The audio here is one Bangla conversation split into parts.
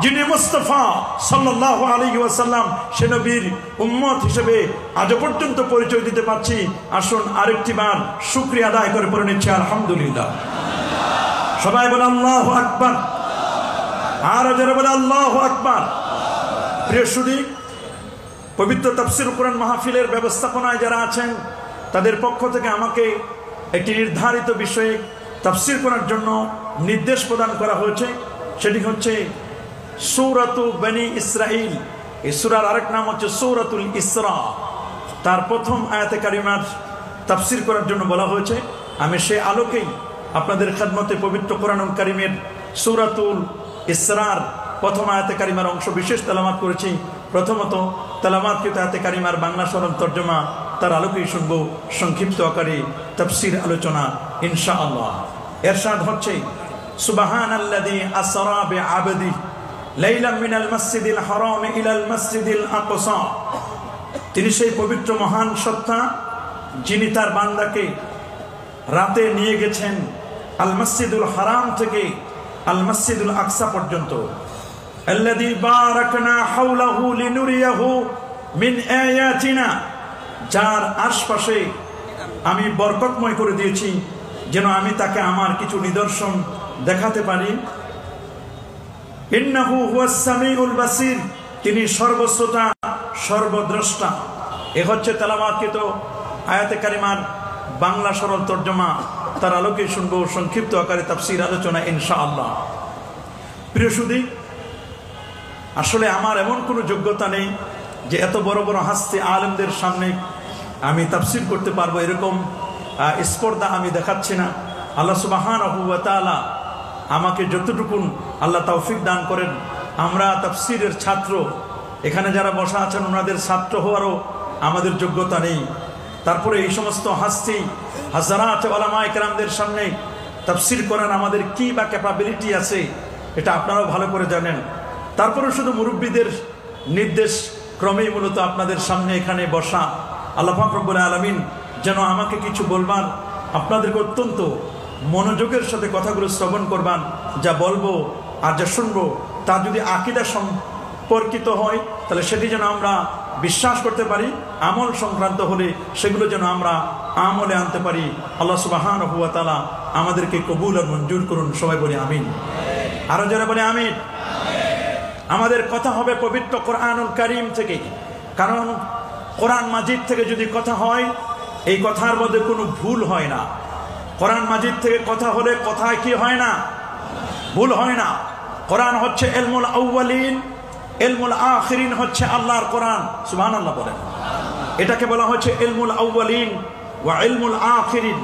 যিনি মুস্তাফা সাল্লাল্লাহু আলাইহি ওয়াসাল্লাম সে নবীর উম্মত হিসেবে আজ পর্যন্ত পরিচয় দিতে পারছি। আসুন আরেকটি বার শুকরিয়া আদায় করে পড়ে নিচ্ছি আলহামদুলিল্লাহ। সবাই বলে আল্লাহু আকবার, আর যারা বলে আল্লাহু আকবার। প্রিয় সুধী, পবিত্র তাফসীর কোরআন মাহফিলের ব্যবস্থাপনায় যারা আছেন তাদের পক্ষ থেকে আমাকে একটি নির্ধারিত বিষয়ে তাফসীর করার জন্য নির্দেশ প্রদান করা হয়েছে। সেটি হচ্ছে সূরাতু বনী ইসরাঈল। এই সূরার আরেক নাম হচ্ছে সূরাতুল ইসরা। তার প্রথম আয়াতে কারিমার তাফসীর করার জন্য বলা হয়েছে। আমি সেই আলোকেই আপনাদের খেদমতে পবিত্র কোরআনুল কারীমের সূরাতুল ইসরার প্রথম আয়াতে কারিমার অংশ বিশেষ তেলাওয়াত করেছি। প্রথমত তেলাওয়াতকৃত আয়াতে কারিমার বাংলা সরল তর্জমা, তার আলোকেই শুনব সংক্ষিপ্ত আকারে তাফসীর আলোচনা ইনশাআল্লাহ। ইরশাদ হচ্ছে, সুবহানাল্লাযী আসরা বিআবদিহি লাইলাম মিনাল মাসজিদিল হারাম ইলাল মাসজিদিল আকসা। তিনি সেই পবিত্র মহান সত্তা যিনি তার বান্দাকে রাতে নিয়ে গেছেন আল মসজিদুল হারাম থেকে আল মসজিদুল আকসা পর্যন্ত। আল্লাযী বারাকনা হাওলাহু লিনুরিয়াহু মিন আয়াতিনা, যার আশপাশে আমি বরকতময় করে দিয়েছি যেন আমি তাকে আমার কিছু নিদর্শন দেখাতে পারি। ইন্নাহু হুয়াস সামিউল বাসীর, তিনি সর্বশ্রোতা সর্বদ্রষ্টা। এ হচ্ছে তেলাওয়াতকৃত আয়াতে কারিমার বাংলা সরল তর্জমা, তার আলোকে শুনবো সংক্ষিপ্ত আকারে তাফসীর আলোচনা ইনশাআল্লাহ। প্রিয় সুধী, আসলে আমার এমন কোনো যোগ্যতা নেই যে এত বড় বড় হাস্তি আলেমদের সামনে আমি তাফসীর করতে পারবো, এরকম স্পর্ধা আমি দেখাচ্ছি না। আল্লাহ সুবহানাহু ওয়া তাআলা আমাকে যতটুকুন আল্লাহ তৌফিক দান করেন, আমরা তাফসীরের ছাত্র, এখানে যারা বসা আছেন ওনাদের ছাত্র হওয়ারও আমাদের যোগ্যতা নেই। তারপরে এই সমস্ত হাস্তি হাজারাত উলামায়ে কেরামদের সামনে তাফসীর করার আমাদের কি বা ক্যাপাবিলিটি আছে এটা আপনারাও ভালো করে জানেন। তারপরে শুধু মুরব্বীদের নির্দেশ ক্রমেই মূলত আপনাদের সামনে এখানে বসা। আল্লাহ পাক রব্বুল আলামিন যেন আমাকে কিছু বলবার, আপনাদেরকে অত্যন্ত মনোযোগের সাথে কথাগুলো শ্রবণ করবান। যা বলবো আর যা শুনবো তা যদি আকীদা সম্পর্কিত হয় তাহলে সেটি যেন আমরা বিশ্বাস করতে পারি, আমল সংক্রান্ত হলে সেগুলো যেন আমরা আমলে আনতে পারি। আল্লাহ সুবহানাহু ওয়া তাআলা আমাদেরকে কবুল আর মঞ্জুর করুন। সবাই বলি আমিন। আরো যারা বলে আমিন। আমাদের কথা হবে পবিত্র কোরআনুল কারীম থেকে, কারণ কোরআন মাজিদ থেকে যদি কথা হয় এই কথার মধ্যে কোনো ভুল হয় না। কোরআন মাজিদ থেকে কথা হলে কথায় কি হয় না? ভুল হয় না। কোরআন হচ্ছে ইলমুল আউয়ালিন, ইলমুল আখিরিন হচ্ছে আল্লাহর কোরআন। সুবহানাল্লাহ বলেন। এটাকে বলা হচ্ছে ইলমুল আউয়ালিন ওয়া ইলমুল আখিরিন।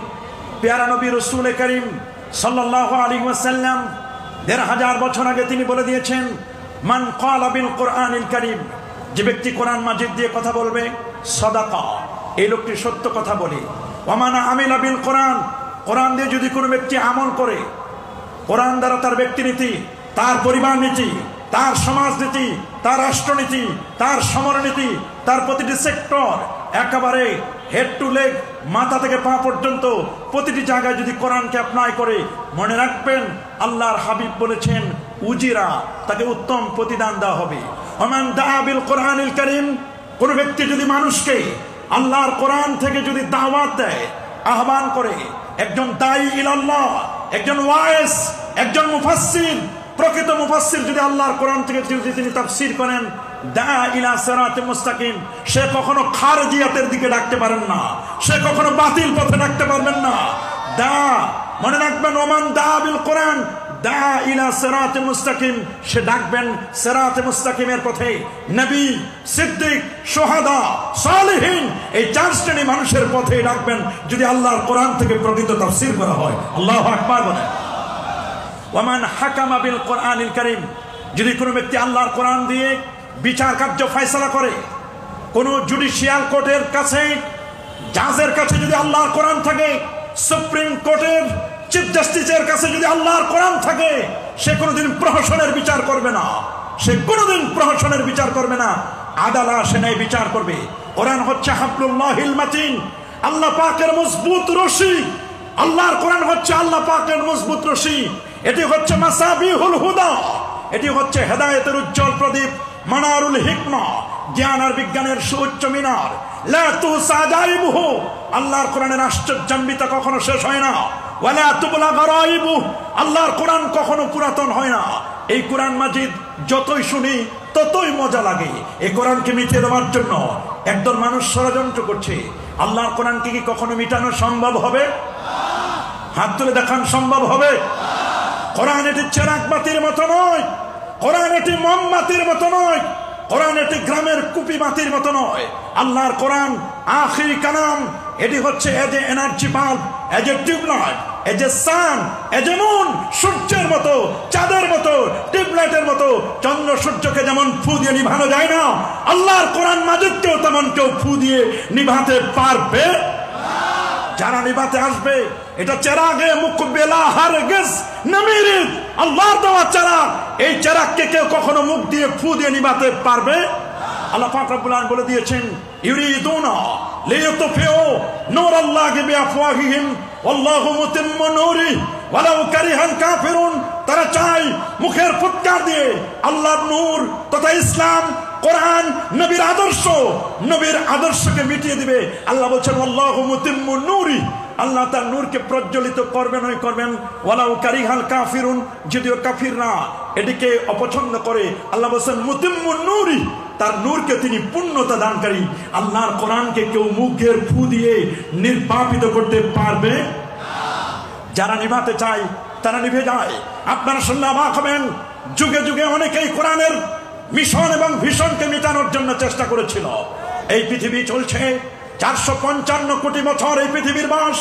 প্যারা নবী রাসূল করিম সাল্লাল্লাহু আলাইহি ওয়াসাল্লাম ১৫০০ বছর আগে তিনি বলে দিয়েছেন, মান ক্বালা বিল কোরআনিল কারীম, যে ব্যক্তি কোরআন মাজিদ দিয়ে কথা বলবে সাদাকা, এই লোকটি সত্য কথা বলে। ওয়া মান আমিলা বিল কোরআন, কোরআন দিয়ে যদি কোনো ব্যক্তি আমল করে, কোরআন দ্বারা তার ব্যক্তিনীতি, তার পরিবার নীতি, তার সমাজনীতি, তার রাষ্ট্রনীতি, তার সমরনীতি, তার প্রতিটি সেক্টর একেবারে হেড টু লেগ, মাথা থেকে পা পর্যন্ত প্রতিটি জায়গায় যদি কোরআনকে অ্যাপ্লাই করে, মনে রাখবেন আল্লাহর হাবিব বলেছেন উজিরা, তাকে উত্তম প্রতিদান দেওয়া হবে। ওমান দাআ বিল কোরআনিল কারীম, কোন ব্যক্তি যদি মানুষকে আল্লাহর কোরআন থেকে যদি দাওয়াত দেয়, আহ্বান করে, একজন দাঈ ইলাল্লাহ, একজন ওয়াইজ, একজন মুফাসসির, প্রকৃত মুফাসসির যদি আল্লাহর কোরআন থেকে যদি তিনি তাফসীর করেন, দা ইলা সিরাতিল মুস্তাকিম, সে কখনো খারজিয়াতের দিকে ডাকতে পারেন না, সে কখনো বাতিল পথে ডাকতে পারবেন না। দা, মনে রাখবেন, ওমান দা বিল কোরআন দা ইলা সিরাতিল মুস্তাকিম, সে ডাকবেন সিরাতে মুস্তাকিমের পথে। নবী, সিদ্দিক, শুহাদা, সালেহিন, এই 4 শ্রেণী মানুষের পথে ডাকবেন যদি আল্লাহর কোরআন থেকে প্রকৃত তাফসীর করা হয়। আল্লাহু আকবার বলেন। ওয়ামান হাকামা বিল কোরআনিল কারীম, যদি কোনো ব্যক্তি আল্লাহর কোরআন দিয়ে বিচার কার্য ফয়সালা করে, কোন জুডিশিয়াল কোর্টের কাছে, জাজের কাছে যদি আল্লাহর কোরআন থাকে, সুপ্রিম কোর্টের চিফ জাস্টিসের কাছে যদি আল্লাহর কোরআন থাকে, সে কোনোদিন প্রহসনের বিচার করবে না, সে কোনোদিন প্রহসনের বিচার করবে না, আদালা সে ন্যায় বিচার করবে। কোরআন হচ্ছে হাবলুল্লাহিল মাতিন, আল্লাহ পাকের মজবুত রশি। আল্লাহর কোরআন হচ্ছে আল্লাহ পাকের মজবুত রশি। এটি হচ্ছে মাসাবিহুল হুদা, এটি হচ্ছে হেদায়েতের উজ্জ্বল প্রদীপ, মানারুল হিকমা, জ্ঞান আর বিজ্ঞানের সুউচ্চ মিনার। লা তুহসা জাইবুহু, আল্লাহর কোরআনের আশ্চর্যান্বিতা কখনো শেষ হয় না। ওয়ালা তুবলা গারাইবু, আল্লাহর কোরআন কখনো পুরাতন হয় না। এই কোরআন মাজিদ যতই শুনি ততই মজা লাগে। এই কোরআনকে মিটিয়ে দেওয়ার জন্য একদল মানুষ ষড়যন্ত্র করছে। আল্লাহর কোরআনকে কি কখনো মিটানো সম্ভব হবে? হাত তুলে দেখান, সম্ভব হবে? কোরআন এটি চেরাগ বাতির মতো নয়, কোরআন এটি মোমবাতির মতো নয়, কোরআন এটি গ্রামের কুপি বাতির মতো নয়। আল্লাহর কোরআন আখিরি কালাম। এটি হচ্ছে as a energy bulb, as a tubelight, as a sun, as a moon, সূর্যের মতো, চাঁদের মতো, টিউবলাইটের মতো। চন্দ্র সূর্যকে যেমন ফু দিয়ে নিভানো যায় না, আল্লাহর কোরআন মাজিদকেও তেমন কেউ ফু দিয়ে নিভাতে পারবে? যারা নিভাতে আসবে, এটা চেরাগে মুকবেলা হারগিজ নামিরিদ, আল্লাহর দেওয়া চেরাগ। এই চেরাগকে কেউ কখনো মুখ দিয়ে ফু দিয়ে নিভাতে পারবে? আল্লাহ পাক রব্বুল আলামিন বলে দিয়েছেন, ইউরিদুনা লিইউতফিউ নূরাল্লাহি বিআফওয়াহিহিম ওয়াল্লাহু মুতিম্মু নূরিহি ওয়ালাউ কারিহাল কাফিরুন। তারা চায় মুখের ফুৎকার দিয়ে আল্লাহর নূর তথা ইসলাম, কোরআন, নবীর আদর্শকে মিটিয়ে দিবে। আল্লাহ বলছেন ওয়াল্লাহু মুতিম্মু নূরিহি, আল্লাহ তার নূরকে প্রজ্বলিত করবেন। ওয়ালাউ কারিহাল কাফিরুন, যদিও কাফিররা এটিকে অপছন্দ করে, আল্লাহ বলছেন মুতিম্মু নূরিহি, তার নূরকে তিনি পূর্ণতা দানকারী। আল্লাহর কোরআনকে কেউ মুখের ফু দিয়ে নির্বাপিত করতে পারবে? যারা নিভাতে চায় তারা নিভে যায়। আপনারা শুনলে অবাক হবেন, যুগে যুগে অনেকেই কোরআনের মিশন এবং ভিশনকে মেটানোর জন্য চেষ্টা করেছিল। এই পৃথিবী চলছে 455 কোটি বছর, এই পৃথিবীর বাস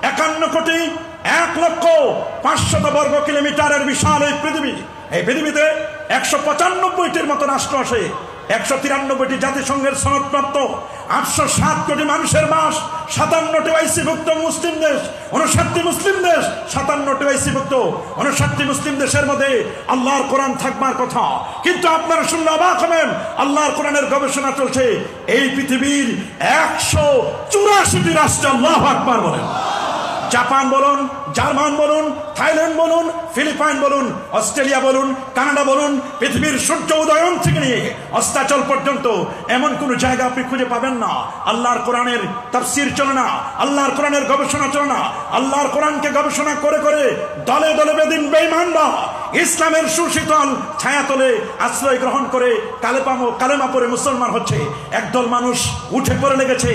51,01,05,000 বর্গ কিলোমিটারের বিশাল এই পৃথিবী। এই পৃথিবীতে 195টির মতো রাষ্ট্র আছে, 193টি জাতিসংঘের সনদপ্রাপ্ত, 807 কোটি মানুষের বাস, 57টি ওআইসিভুক্ত মুসলিম দেশ, 59টি মুসলিম দেশ, 57টি ওআইসিভুক্ত, 59টি মুসলিম দেশের মধ্যে আল্লাহর কোরআন থাকবার কথা। কিন্তু আপনারা শুনলে অবাক হবেন, আল্লাহর কোরআনের গবেষণা চলছে এই পৃথিবীর 184টি রাষ্ট্রে। আল্লাহু আকবার বলেন। জাপান বলুন, জার্মান বলুন, থাইল্যান্ড বলুন, ফিলিপাইন বলুন, অস্ট্রেলিয়া বলুন, কানাডা বলুন, পৃথিবীর সূর্য উদয়ন থেকে নিয়ে অস্তাচল পর্যন্ত এমন কোন জায়গা আপনি খুঁজে পাবেন না আল্লাহর কোরআনের তাফসীর চলে না, আল্লাহর কোরআনের গবেষণা চলে না। আল্লাহর কোরআনকে গবেষণা করে করে দলে দলে বেদিন বেঈমানরা ইসলামের সুশীতল ছায়াতলে আশ্রয় গ্রহণ করে কালেমা পড়ে মুসলমান হচ্ছে। একদল মানুষ উঠে পড়ে লেগেছে,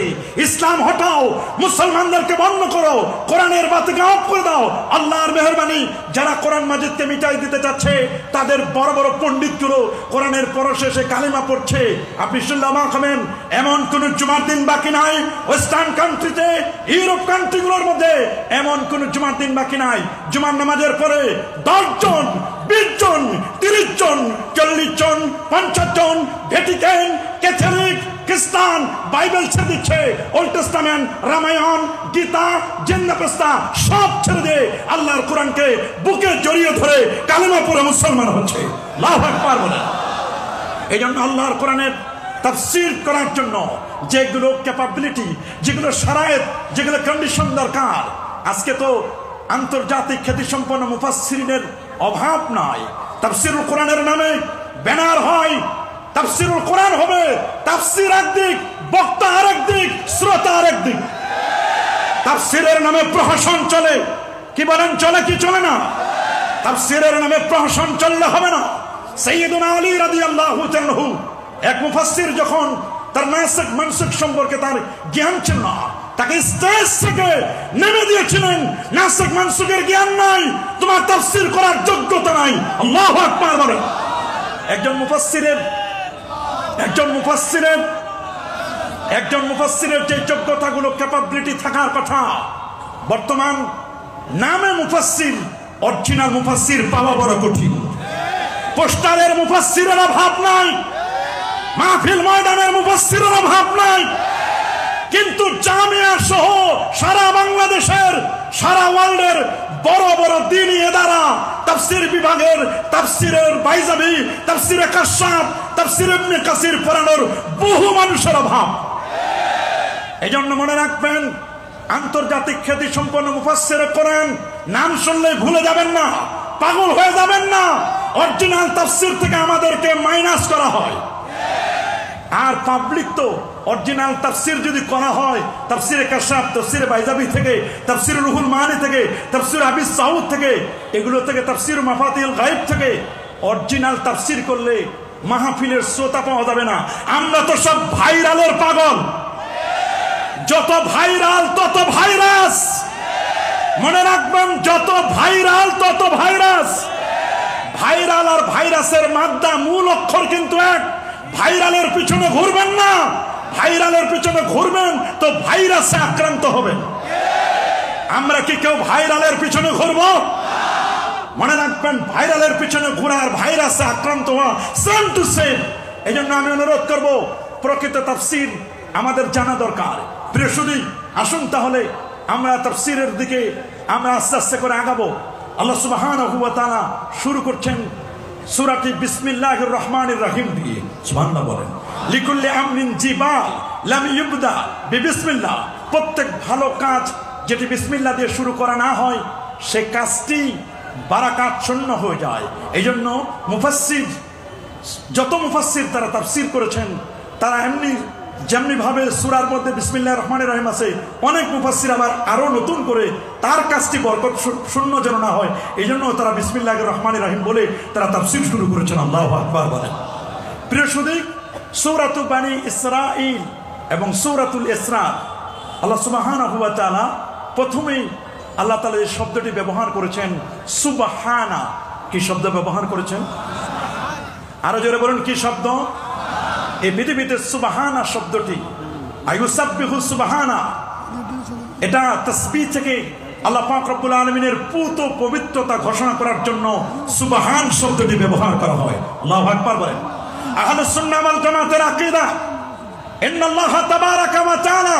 ইসলাম হটাও, মুসলমানদেরকে বন্ধ করো, কোরআনের বাতিকে অফ করে দাও। আল্লাহর মেহেরবানি, যারা কোরআন মাজিদকে মিটাই দিতে চাচ্ছে তাদের বড় বড় পণ্ডিতগুলো কোরআনের পরশেষে কালেমা পড়ছে। আপনি শুনলে অবাক হবেন, এমন কোন জুমার দিন বাকি নাই ওয়েস্টার্ন কান্ট্রিতে, ইউরোপ কান্ট্রিগুলোর মধ্যে এমন কোন জুমার দিন বাকি নাই জুমার নামাজের পরে 10 জন, 20 জন, 30 জন, 40 জন, 50 জন ভ্যাটিকান, ক্যাথলিক, খ্রিস্টান বাইবেল ছেড়ে দিচ্ছে, ওল্ড টেস্টামেন্ট, রামায়ণ, গীতা, জিন্নাপস্তা সব ছেড়ে দিয়ে আল্লাহর কোরআনকে বুকে জড়িয়ে ধরে কালেমা পড়ে মুসলমান হচ্ছে। আল্লাহু আকবার বলেন। এই জন্য আল্লাহর কোরআনের তাফসীর করার জন্য যেগুলো ক্যাপাবিলিটি, যেগুলো শারায়েত, যেগুলো কন্ডিশন দরকার, আজকে তো আন্তর্জাতিক খ্যাতিসম্পন্ন মুফাসসিরিনের অভাব নাই। তাফসীরুল কোরআনের নামে ব্যানার হয়, তাফসীরুল কোরআন হবে, তাফসীর একদিক, বক্তা আরেক দিক, শ্রোতা আরেক দিক। তাফসীরের নামে প্রহসন চলে, কি বলেন, চলে কি চলে না? তাফসীরের নামে প্রহসন চললে হবে না। সাইয়্যিদুনা আলী রাদিয়াল্লাহু তাআলা এক মুফাসসির যখন তার নাসিক মানসিক সম্পর্কে তার জ্ঞান ছিল না, তাকে স্টেজ থেকে নেমে দিয়েছিলেন, নাসিক মানসিকের জ্ঞান নাই, তোমার তাফসীর করার যোগ্যতা নাই। আল্লাহু আকবার বলেন। একজন মুফাসসিরের যে যোগ্যতাগুলো, ক্যাপাবিলিটি থাকার কথা, বর্তমান নামে মুফাসসির, অরিজিনাল মুফাসসির পাওয়া বড় কঠিন। পোস্টারের মুফাসসিরের অভাব নাই, মাহফিল ময়দানের মুফাসসিরের অভাব নাই, কিন্তু জামিয়া সহ সারা বাংলাদেশের, সারা ওয়ার্ল্ডের বড় বড় দ্বীনি ইদারা, তাফসীর বিভাগের তাফসীরের বাইজাবি, তাফসীরে কাশাফ, তাফসীর ইবনে কাসির পড়ানোর বহু মানুষের অভাব। এজন্য মনে রাখবেন, আন্তর্জাতিক খ্যাতি সম্পন্ন মুফাসসিরে কোরআন নাম শুনলে ভুলে যাবেন না, পাগল হয়ে যাবেন না। অরিজিনাল তাফসীর থেকে আমাদেরকে মাইনাস করা হয়। আর পাবলিক তো অরিজিনাল তাফসীর যদি করা হয়, তাফসীরে কাশাফ, তাফসীরে বাইজাবি থেকে, তাফসীরে রুহুল মানি থেকে, তাফসীর আবি সাউদ থেকে, এগুলো থেকে, তাফসীর মাফাতিহুল গায়ব থেকে অরিজিনাল তাফসীর করলে মাহফিলের শ্রোতা পাওয়া যাবে না। আমরা তো সব ভাইরালের পাগল। যত ভাইরাল তত ভাইরাস। মনে রাখবেন, যত ভাইরাল তত ভাইরাস। ভাইরাল আর ভাইরাসের মাদ্দা মূল অক্ষর কিন্তু এক। ভাইরালের পিছনে ঘুরবেন না। ভাইরালের পিছনে ঘুরবেন তো ভাইরাসে আক্রান্ত হবেন। আমরা কি কেউ ভাইরালের পিছনে ঘুরবো? মনে রাখবেন, ভাইরালের পিছনে ঘোরার ভাইরাসে আক্রান্ত হওয়া সেম টু সেম। এই জন্য আমি অনুরোধ করব, প্রকৃত তাফসীর আমাদের জানা দরকার। প্রিয় সুধী, আসুন তাহলে আমরা তাফসীরের দিকে আমরা আস্তে আস্তে করে আগাবো। আল্লাহ সুবহানাহু ওয়া তাআলা শুরু করছেন সূরাটি বিসমিল্লাহির রহমানির রহিম দিয়ে। সুবহানাল্লাহ বলেন। লিকুল্লি আমরিন জিবাল লাম ইউবদা বিবিসমিল্লাহ। প্রত্যেক ভালো কাজ যেটি বিসমিল্লাহ দিয়ে শুরু করা না হয়, সেই কাজটি বারাকাত শূন্য হয়ে যায়। এই জন্য মুফাসসির, যত মুফাসসির তারা তাফসীর করেছেন, তারা যেমনি ভাবে সূরার মধ্যে বিসমিল্লাহির রহমানির রহিম আছে, অনেক মুফাসসির আবার আরো নতুন করে তার কাজটি বরকত শূন্য যেন না হয়, এই জন্য তারা বিসমিল্লাহির রহমানির রহিম বলে তারা তাফসীর শুরু করেছেন। আল্লাহু আকবার বলেন। প্রিয় সুধী, সূরাতু বানি ইসরাঈল এবং সূরাতুল ইসরা, আল্লাহ সুবহানাহু ওয়া তাআলা প্রথমেই আল্লাহ তাআলা এই শব্দটি ব্যবহার করেছেন সুবহানা। কি শব্দ ব্যবহার করেছেন? আরো জোরে বলুন, কি শব্দ? এই পৃথিবীতে সুবহানা শব্দটি, আইয়ুসাব্বিহু সুবহানা, এটা তাসবিহ থেকে আল্লাহ পাক রব্বুল আলামিনের পুত পবিত্রতা ঘোষণা করার জন্য সুবহান শব্দটি ব্যবহার করা হয়। আল্লাহু আকবার বলেন। আহলুস সুন্নাহ ওয়াল জামাতের আকীদা, ইন্নাল্লাহা তাবারাকা ওয়া তাআলা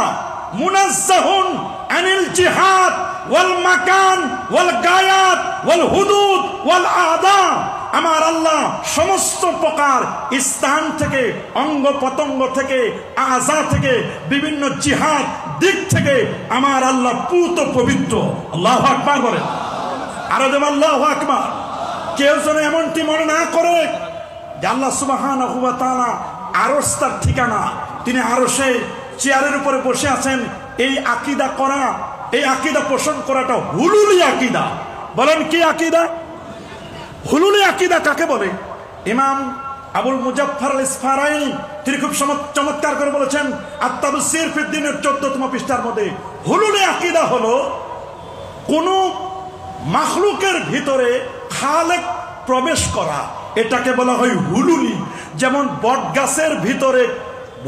মুনাজ্জাহুন আনিল জিহাদ ওয়াল মাকান ওয়াল গায়াত ওয়াল হুদুদ ওয়াল আদা। আমার আল্লাহ সমস্ত প্রকার স্থান থেকে, অঙ্গ প্রত্যঙ্গ থেকে, আযা থেকে, বিভিন্ন জিহাদ দিক থেকে আমার আল্লাহ পুত পবিত্র। আল্লাহু আকবার বলেন। আরো দেব আল্লাহু আকবার। কেউ যেন এমনটি মনে না করে যে আল্লাহ সুবহানাহু ওয়া তাআলা আরশ তার ঠিকানা, তিনি আরশে চেয়ারের উপরে বসে আছেন। এই আকীদা করা, এই আকীদা পোষণ করাটা হুলুলি আকীদা। বলেন, কি আকীদা? হুলুলি আকীদা কাকে বলে? ইমাম আবুল মুজাফফর আল ইসফারাইনি তিনি খুব চমৎকার করে বলেছেন আত-তাফসীর ফি দ্বীনের 14তম পৃষ্ঠার মধ্যে, হুলুলি আকীদা হলো কোন মাখলুকের ভিতরে খালেক প্রবেশ করা, এটাকে বলা হয় হুলুলি। যেমন বট গাছের ভিতরে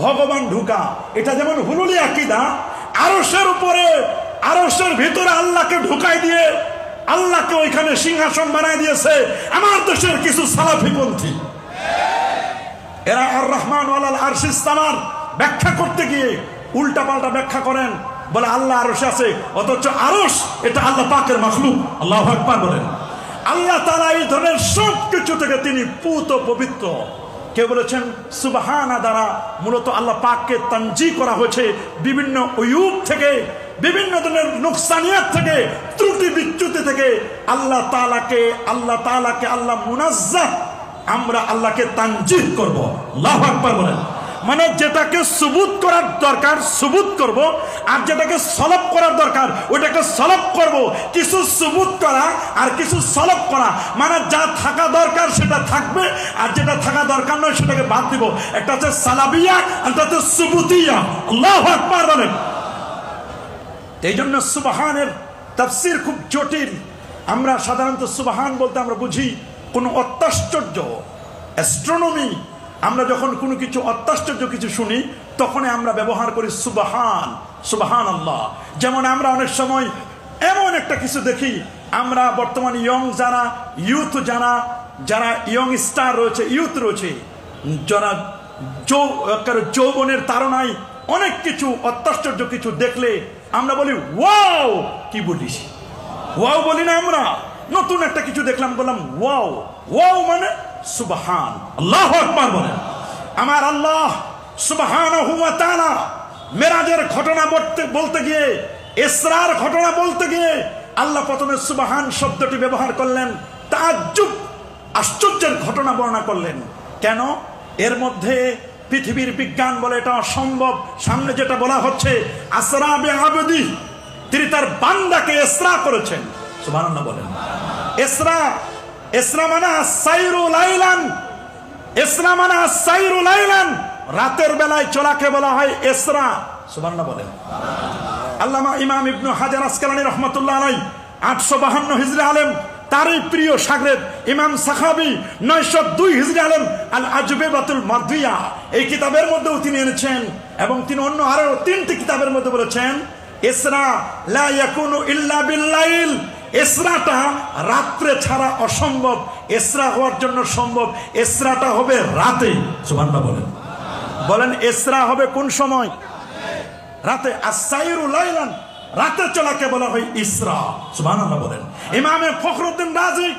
ভগবান ঢুকা, এটা যেমন হুলুলি আকীদা। আরশের উপরে, আরশের ভিতরে আল্লাহকে ঢুকাই দিয়ে আল্লাহকে ওইখানে সিংহাসন বানাই দিয়েছে আমার দেশের কিছু সালাফি পন্থী। এরা আর রহমান ওয়ালাল আরশিস ইসতাওয়ার ব্যাখ্যা করতে গিয়ে উল্টা পাল্টা ব্যাখ্যা করেন, বলে আল্লাহ আরশে আছে, অথচ আরশ এটা আল্লাহ পাকের মাখলুক। আল্লাহু আকবার বলেন। আল্লাহ তাআলা এই ধরনের সব কিছু থেকে তিনি পুত পবিত্র। কেউ বলেছেন সুবহানা দ্বারা মূলত আল্লাহ পাককে তানজিহ করা হয়েছে বিভিন্ন উয়ুব থেকে, বিভিন্ন ধরনের নুকসানিয়াত থেকে, ত্রুটি বিচ্যুতি থেকে। আল্লাহ তাআলাকে আল্লাহ মুনাজ্জাহ, আমরা আল্লাহকে তানজিহ করব। আল্লাহু আকবার বলেন। মানে যেটাকে সুবুত করার দরকার সুবুত করব, আর যেটাকে সলব করার দরকার ওটাকে সলব করব। কিছু সুবুত করা আর কিছু সলব করা, মানে যা থাকা দরকার সেটা থাকবে, আর যেটা থাকা দরকার নয় সেটাকে বাদ দিব। একটা হচ্ছে সালাবিয়া, একটা হচ্ছে সুবুতিয়া। আল্লাহু আকবার বলেন। এই জন্য সুবহানের তাফসীর খুব জটিল। আমরা সাধারণত সুবহান বলতে আমরা বুঝি কোনো অত্যাশ্চর্য, অ্যাস্ট্রোনমি। আমরা যখন কোনো কিছু অত্যাশ্চর্য কিছু শুনি তখনই আমরা ব্যবহার করি সুবহান, সুবহানাল্লাহ। যেমন আমরা অনেক সময় এমন একটা কিছু দেখি, আমরা বর্তমান যারা ইউথ, যারা ইয়ং স্টার রয়েছে, ইউথ রয়েছে, যারা যৌবনের তাড়নায় অনেক কিছু অত্যাশ্চর্য কিছু দেখলে আমরা বলি ওয়াও। কি বলিস? ওয়াও বলি না আমরা? নতুন একটা কিছু দেখলাম, বললাম ওয়াও। ওয়াও মানে সুবহান। আল্লাহু আকবার বলেন। আমার আল্লাহ সুবহানাহু ওয়া তাআলা মেরাজের ঘটনা বলতে গিয়ে, ইসরার ঘটনা বলতে গিয়ে আল্লাহ প্রথমে সুবহান শব্দটি ব্যবহার করলেন তাজ্জুব আশ্চর্যের ঘটনা বর্ণনা করলেন। কেন? এর মধ্যে পৃথিবীর বিজ্ঞান বলে এটা অসম্ভব। সামনে যেটা বলা হচ্ছে আসরা বিআবদি, তিনি তার বান্দাকে ইসরা করেছেন। সুবহানাল্লাহ বলেন। ইসরা, ইসরা মানে সাইরু লাইলান, ইসরা মানে সাইরু লাইলান, রাতের বেলায় চলাকে বলা হয় ইসরা। সুবহানাল্লাহ বলেন। আল্লামা ইমাম ইবনে হাজার আসকালানী রাহমাতুল্লাহ আলাইহি 852 হিজরি আলেম, তারই প্রিয় শাগরেদ ইমাম সাখাবী 902 হিজরি আলেম আল আজবাতুল মারদিয়া, এই কিতাবের মধ্যেও তিনি এনেছেন। এবং তিনি অন্য আরো 3টি কিতাবের মধ্যে বলেছেন ইসরা লা ইয়াকুনু ইল্লা বিল্লাইল, ইসরাটা রাত্রে ছাড়া অসম্ভব, ইসরা হওয়ার জন্য সম্ভব, ইসরাটা হবে রাতে। সুবহানাল্লাহ বলেন। বলেন ইসরা হবে কোন সময়? রাতে। আস-সাইরু লাইলান, রাতে চলাকে বলা হয় ইসরা। সুবহানাল্লাহ বলেন। ইমাম ফখরুদ্দিন রাজি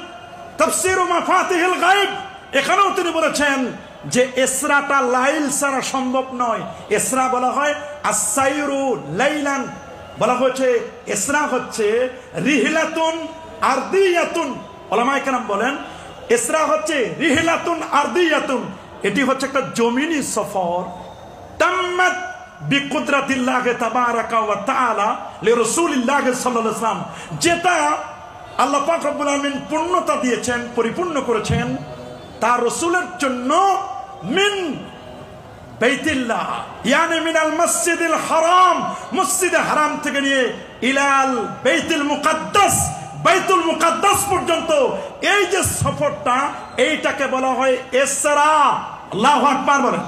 তাফসীর মাফাতিহুল গায়ব, এখানেও তিনি বলেছেন যে ইসরাটা লাইল ছাড়া সম্ভব নয়। ইসরা বলা হয় আস-সাইরু লাইলান, বলা হচ্ছে ইসরা হচ্ছে রিহলাতুন আরদিয়াতুন। উলামায়ে কেরাম বলেন ইসরা হচ্ছে রিহলাতুন আরদিয়াতুন, এটি হচ্ছে একটা জমিনি সফর। তাম্মাত বিকুদরাতিল্লাহ তাবারাকা ওয়া তাআলা লিরাসূলিল্লাহ সাল্লাল্লাহু আলাইহি ওয়াসাল্লাম, যেটা আল্লাহ পাক রব্বুল আলামিন পূর্ণতা দিয়েছেন, পরিপূর্ণ করেছেন তার রাসূলের জন্য। মিন বাইতুল্লাহ ইয়ানি মিনাল মসজিদিল হারাম, মসজিদে হারাম থেকে নিয়ে ইলাল বাইতুল মুকাদ্দাস, বাইতুল মুকাদ্দাস পর্যন্ত এই যে সফরটা, এইটাকে বলা হয় ইসরা। আল্লাহু আকবার বলেন।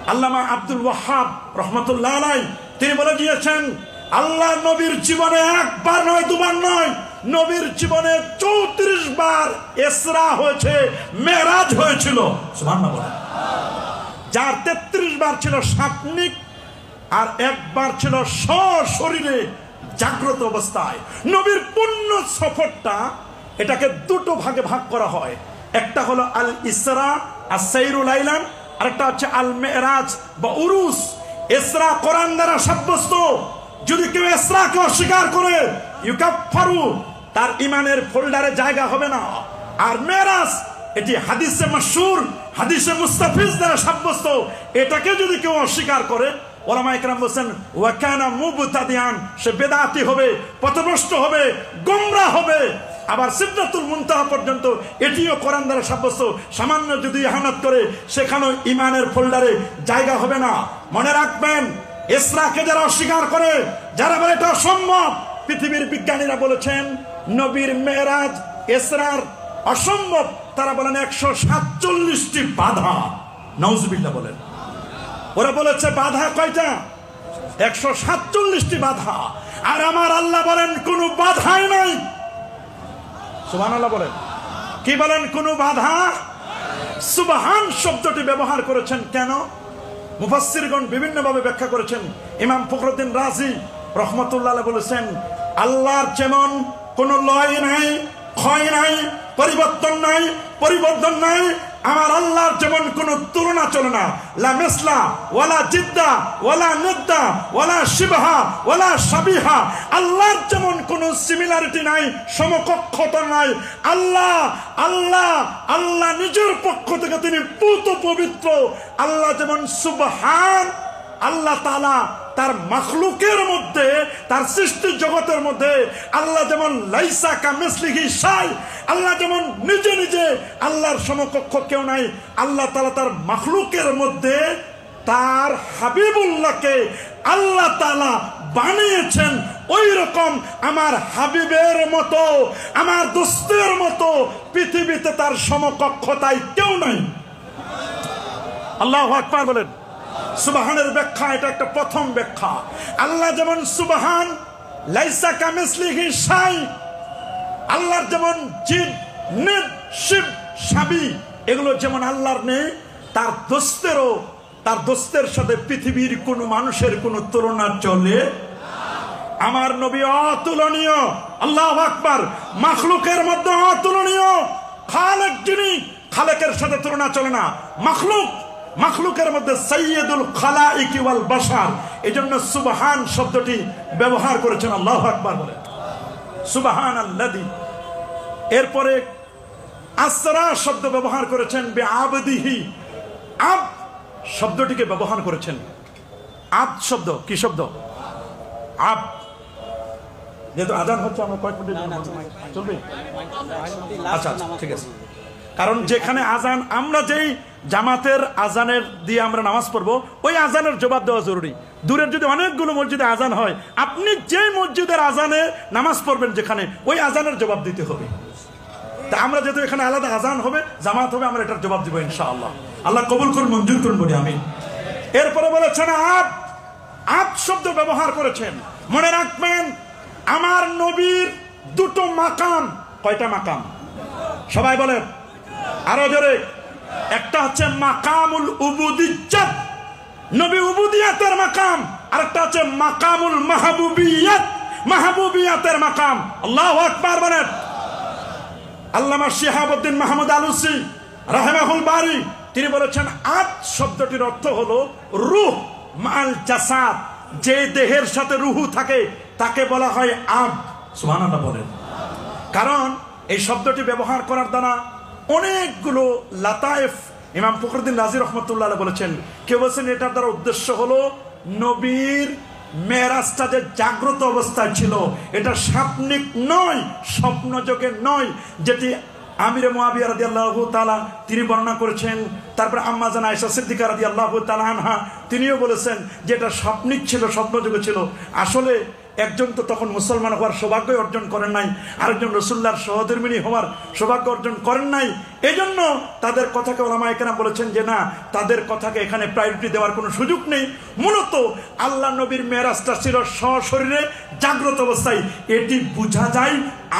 আল্লামা আব্দুল ওয়াহাব রহমাতুল্লাহ আলাইহি তিনি বলে দিয়েছেন আল্লাহ নবীর জীবনে একবার নয়, দুবার নয়, নবীর জীবনে 34 বার ইসরা হয়েছে, মেরাজ হয়েছিল। সুবহানাল্লাহ বলেন। যার 33 বার ছিল স্বপ্নিক আর একবার ছিল সশরীরে জাগ্রত অবস্থায়। নবীর পূর্ণ সফরটা এটাকে দুটো ভাগে ভাগ করা হয়। একটা হলো আল ইসরা আস-সাইরু লাইলান, আরেকটা হচ্ছে আল মেরাজ বা উরুস। ইসরা কোরআন দ্বারা সাব্যস্ত। যদি কেউ ইসরাকে অস্বীকার করে ইউকাফফারু, তার ইমানের ফোল্ডারে জায়গা হবে না। আর মেরাজ এটি হাদিসে মাশহুর, হাদিসে মুস্তাফিজ দ্বারা সাব্যস্ত, এটাকে যদি কেউ অস্বীকার করে উলামায়ে কেরাম বলেন ওয়া কানা মুবতাদিআন, সে বেদাতি হবে, পথভ্রষ্ট হবে, গোমরাহ হবে। আবার সিদরাতুল মুনতাহা পর্যন্ত এটিও কোরআন দ্বারা সাব্যস্ত। সামান্য যদি ইহানাত করে সেখানেও ইমানের ফোল্ডারে জায়গা হবে না। মনে রাখবেন ইসরাকে যারা অস্বীকার করে, যারা বলে এটা অসম্ভব, পৃথিবীর বিজ্ঞানীরা বলেছেন নবীর মেরাজ ইসরার অসম্ভব। তারা বলেন 147টি বাধা। নাউজুবিল্লাহ বলেন। ওরা বলেছে বাধা কয়টা? 147টি বাধা। আর আমার আল্লাহ বলেন কোনো বাধাই নাই। সুবহানাল্লাহ বলেন। কি বলেন? কোনো বাধা। সুবহান শব্দটি ব্যবহার করেছেন কেন? মুফাসসিরগণ বিভিন্নভাবে ব্যাখ্যা করেছেন। ইমাম ফখরুদ্দিন রাজি রহমাতুল্লাহ আলাইহি বলেছেন আল্লাহর যেমন কোনো লয় নাই, ক্ষয় নাই, পরিবর্তন নাই, পরিবর্তন নাই, আমার আল্লাহর যেমন কোনো তুলনা চলে না। লা মিসলা ওয়ালা জিদ্দা ওয়ালা নিদ্দা ওয়ালা শিবহা ওয়ালা শাবিহা, আল্লাহর যেমন কোনো সিমিলারিটি নাই, সমকক্ষতা নাই। আল্লাহ আল্লাহ আল্লাহ নিজের পক্ষ থেকে তিনি পুত পবিত্র। আল্লাহ যেমন সুবহান, আল্লাহ তাআলা তার মাখলুকের মধ্যে, তার সৃষ্টি জগতের মধ্যে আল্লাহ যেমন লাইসা কামিসলিহি শাই, আল্লাহ যেমন নিজে নিজে, আল্লাহর সমকক্ষ কেউ নাই। আল্লাহ তাআলা তার মাখলুকের মধ্যে তার হাবিবুল্লাহকে আল্লাহ তাআলা বানিয়েছেন। ওই রকম আমার হাবিবের মতো, আমার দোস্তের মতো পৃথিবীতে তার সমকক্ষতায় কেউ নাই। আল্লাহু আকবার বলেন। সুবহানের ব্যাখ্যা এটা একটা প্রথম ব্যাখ্যা। আল্লাহ যেমন সুবহান, লাইসা কামিসলিহি শাই, আল্লাহর যেমন জিদ, নিদ, শিব, শাবি এগুলো যেমন আল্লাহর নেই, তার দোস্তেরও, তার দোস্তের সাথে পৃথিবীর কোন মানুষের কোন তুলনা চলে। আমার নবী অতুলনীয়। আল্লাহু আকবার। মাখলুকের মধ্যে অতুলনীয়। খালেক যিনি, খালেকের সাথে তুলনা চলে না। মাখলুক, মাখলুকের মধ্যে সাইয়্যিদুল খালাইক ওয়াল বাশার, এজন্য সুবহান শব্দটি ব্যবহার করেছেন। আল্লাহু আকবার বলেন। সুবহানাল্লাযী। এরপরে আসরা শব্দ ব্যবহার করেছেন বিআবদিহি, আব শব্দটিকে ব্যবহার করেছেন। আব শব্দ কি শব্দ? আব। যেহেতু আজান হচ্ছে আমরা কয়েক মিনিট চলবে, আচ্ছা ঠিক আছে। কারণ যেখানে আজান, আমরা যেই জামাতের আজানের দিয়ে আমরা নামাজ পড়বো ওই আজানের জবাব দেওয়া জরুরি। দূরের যদি অনেকগুলো মসজিদে আজান হয়, আপনি যে মসজিদের আজানে নামাজ পড়বেন যেখানে, ওই আজানের জবাব দিতে হবে। তা আমরা যেহেতু এখানে আলাদা আজান হবে, জামাত হবে, আমরা এটার জবাব দিব ইনশাআল্লাহ। আল্লাহ কবুল করুন, মঞ্জুর করুন বলি আমি। এরপরে বলেছেন আব, আব শব্দ ব্যবহার করেছেন। মনে রাখবেন আমার নবীর দুটো মাকাম। কয়টা মাকাম? সবাই বলেন আরো জোরে। একটা হচ্ছে মাকামুল উবুদিয়্যাত, নবী উবুদিয়াতের মাকাম, আর একটা হচ্ছে মাকামুল মাহবুবিয়াত, মাহবুবিয়াতের মাকাম। আল্লাহু আকবার বলেন। আল্লামা শিহাবউদ্দিন মাহমুদ আলুসি রাহিমাহুল বারি তিনি বলেছেন আব শব্দটির অর্থ হলো রূহ মাল জাসাদ, যে দেহের সাথে রুহু থাকে তাকে বলা হয় আব। সুবহানাল্লাহ বলেন। কারণ এই শব্দটি ব্যবহার করার দ্বারা অনেকগুলো লাতায়েফ ইমাম ফখরুদ্দিন রাজি রহমতুল্লাহ আলাইহি বলেছেন। কেউ বলেছেন এটার দ্বারা উদ্দেশ্য হলো নবীর মেরাজটা যে জাগ্রত অবস্থায় ছিল, এটা স্বপ্নিক নয়, স্বপ্নযোগে নয়, যেটি আমিরে মুআবিয়া রাদিয়াল্লাহু তাআলা তিনি বর্ণনা করেছেন। তারপরে আম্মা জান আয়েশা সিদ্দিকা রাদিয়াল্লাহু তাআলা আনহা তিনিও বলেছেন যে এটা স্বপ্নিক ছিল, স্বপ্নযোগে ছিল। আসলে একজন তো তখন মুসলমান হওয়ার সৌভাগ্য অর্জন করেন নাই, আরেকজন রাসূলুল্লাহর সহধর্মিণী হওয়ার সৌভাগ্য অর্জন করেন নাই। এজন্য তাদের কথাকে উলামায়ে কেরাম বলেছেন যে না, তাদের কথাকে এখানে প্রায়োরিটি দেওয়ার কোনো সুযোগ নেই। মূলত আল্লাহ নবীর মেরাজটা ছিল সশরীরে জাগ্রত অবস্থায়। এটি বোঝা যায়